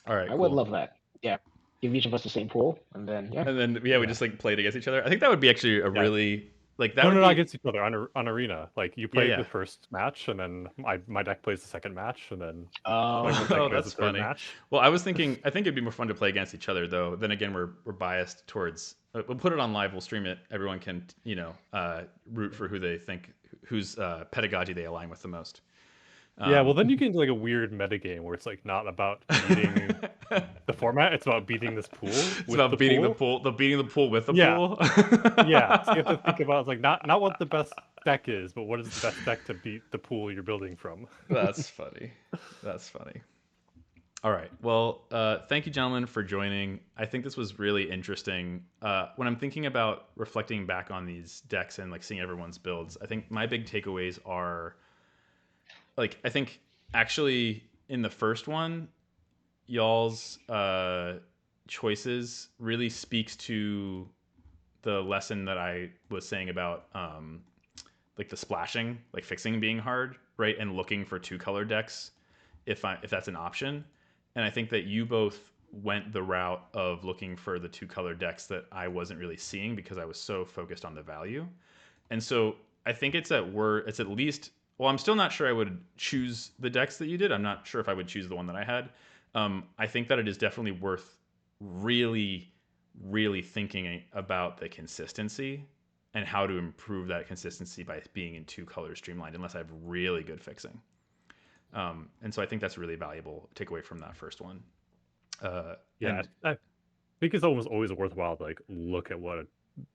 All right, I would love that. Yeah, give each of us the same pool, and then we just like played against each other. I think that would be actually a really like that. No, would not be... against each other on Arena. Like you play the first match, and then my deck plays the second match, and then that's funny. Match. Well, I was thinking, I think it'd be more fun to play against each other, though. Then again, we're biased towards. We'll put it on live. We'll stream it. Everyone can root for who they think whose pedagogy they align with the most. Yeah, well, then you get into like a weird metagame where it's like not about beating the format; it's about beating this pool. It's about beating the pool with the pool. Yeah, so you have to think about like not what the best deck is, but what is the best deck to beat the pool you're building from? That's funny. That's funny. All right. Well, thank you, gentlemen, for joining. I think this was really interesting. When I'm thinking about reflecting back on these decks and like seeing everyone's builds, I think my big takeaways are like I think actually in the first one, y'all's choices really speaks to the lesson that I was saying about like the splashing, like fixing being hard, right, and looking for two color decks if that's an option. And I think that you both went the route of looking for the two color decks that I wasn't really seeing because I was so focused on the value. And so I think it's at least well, I'm still not sure I would choose the decks that you did. I'm not sure if I would choose the one that I had. I think that it is definitely worth really, really thinking about the consistency and how to improve that consistency by being in two colors streamlined, unless I have really good fixing. And so I think that's a really valuable takeaway from that first one. Yeah, And I think it's almost always worthwhile to like look at what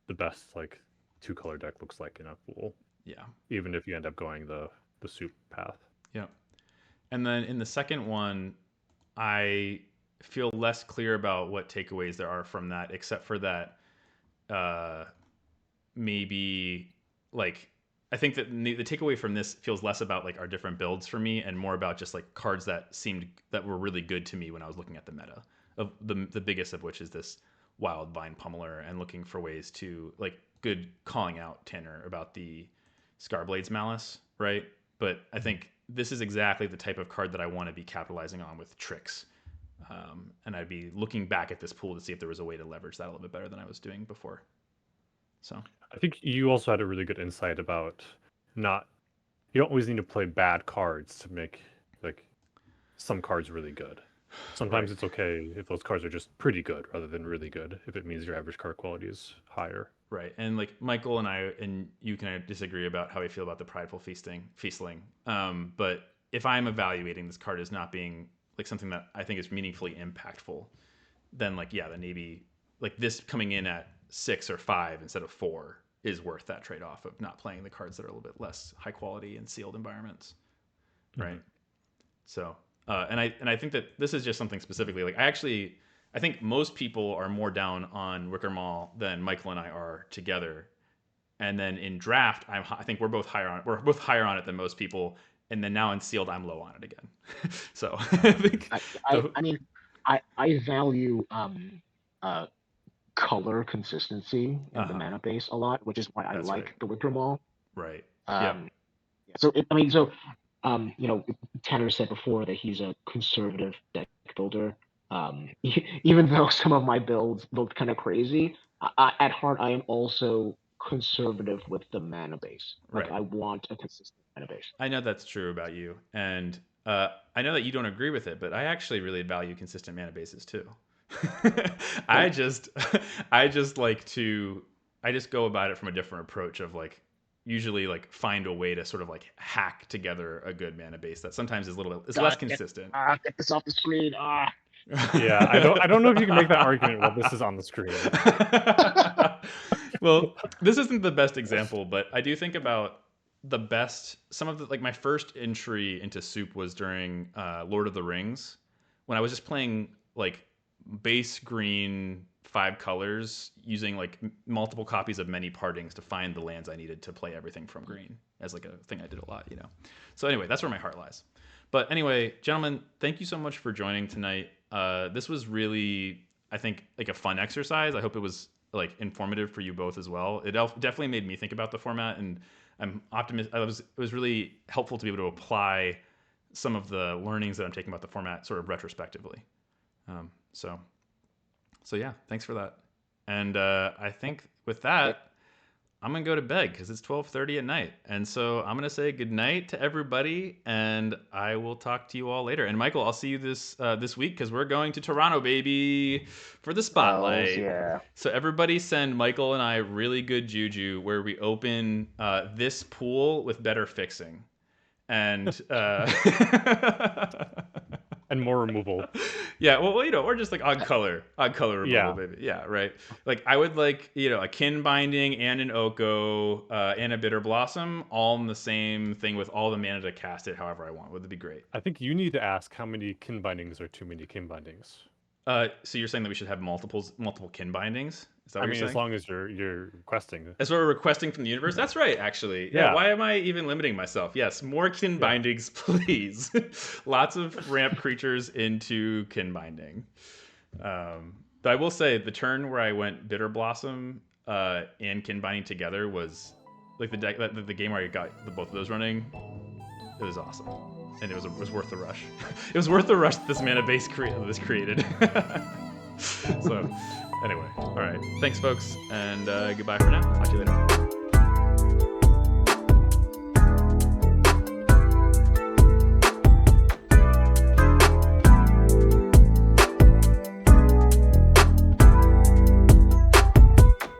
the best like two color deck looks like in a pool, yeah, even if you end up going the soup path. yeah. And then in the second one, I feel less clear about what takeaways there are from that, except for that maybe like I think that the takeaway from this feels less about like our different builds for me and more about just like cards that were really good to me when I was looking at the meta. Of the biggest of which is this Wild Vine Pummeler and looking for ways to like good calling out Tanner about the Scarblade's Malice, right? But I think this is exactly the type of card that I want to be capitalizing on with tricks. And I'd be looking back at this pool to see if there was a way to leverage that a little bit better than I was doing before. So I think you also had a really good insight about not you don't always need to play bad cards to make like some cards really good. Sometimes right. it's okay if those cards are just pretty good rather than really good if it means your average card quality is higher. Right. And like Michael and I and you can disagree about how we feel about the prideful feastling. But if I'm evaluating this card as not being like something that I think is meaningfully impactful, then like yeah, then maybe like this coming in at 6 or 5 instead of 4 is worth that trade off of not playing the cards that are a little bit less high quality in sealed environments. Right. Mm-hmm. So and I think that this is just something specifically like I think most people are more down on Wicker Mall than Michael and I are together. And then in draft, I think we're both higher on it than most people. And then now in sealed, I'm low on it again. So I think I mean, I value uh color consistency in the mana base a lot, which is why I that's like right. the Wicker Mall. Right. Yep. Um, you know, Tanner said before that he's a conservative deck builder. Even though some of my builds looked kind of crazy, at heart I am also conservative with the mana base. Like Right. I want a consistent mana base. I know that's true about you, and I know that you don't agree with it, but I actually really value consistent mana bases too. I Well, just, I just like to, I just go about it from a different approach of like, usually like find a way to sort of like hack together a good mana base that sometimes is a little bit, is less God, consistent. get this off the screen. Yeah, I don't know if you can make that argument while this is on the screen. Well, this isn't the best example, but I do think about some of the like my first entry into soup was during Lord of the Rings when I was just playing like base green 5 colors using like multiple copies of many partings to find the lands I needed to play everything from green as like a thing I did a lot, you know. So anyway, that's where my heart lies. But anyway, gentlemen, thank you so much for joining tonight. This was really, I think, like a fun exercise. I hope it was like informative for you both as well. It definitely made me think about the format, and I'm optimistic. It was really helpful to be able to apply some of the learnings that I'm taking about the format sort of retrospectively. Um, so, so yeah, thanks for that. And I think with that, I'm gonna go to bed because it's 12:30 at night, and so I'm gonna say good night to everybody, and I will talk to you all later. And Michael, I'll see you this week because we're going to Toronto, baby, for the Hells spotlight. yeah. So everybody send Michael and I really good juju where we open this pool with better fixing, and And more removal. Yeah, well, or just like odd color removal, Yeah. maybe. Yeah, right. Like I would like, a kin binding and an Oko and a bitter blossom all in the same thing with all the mana to cast it however I want. Would be great. I think you need to ask how many kin bindings are too many kin bindings. So you're saying that we should have multiple kin bindings? Is that what I you're mean, saying? as long as you're requesting. That's what we're requesting from the universe. That's right, actually. Yeah. Yeah. Why am I even limiting myself? Yes, more kin bindings, please. Lots of ramp creatures into kin binding. But I will say the turn where I went bitter blossom and kin binding together was like the game where I got both of those running. It was awesome, and it was worth the rush. It was worth the rush that this mana base this created. So, anyway, all right. Thanks, folks, and goodbye for now. Talk to you later.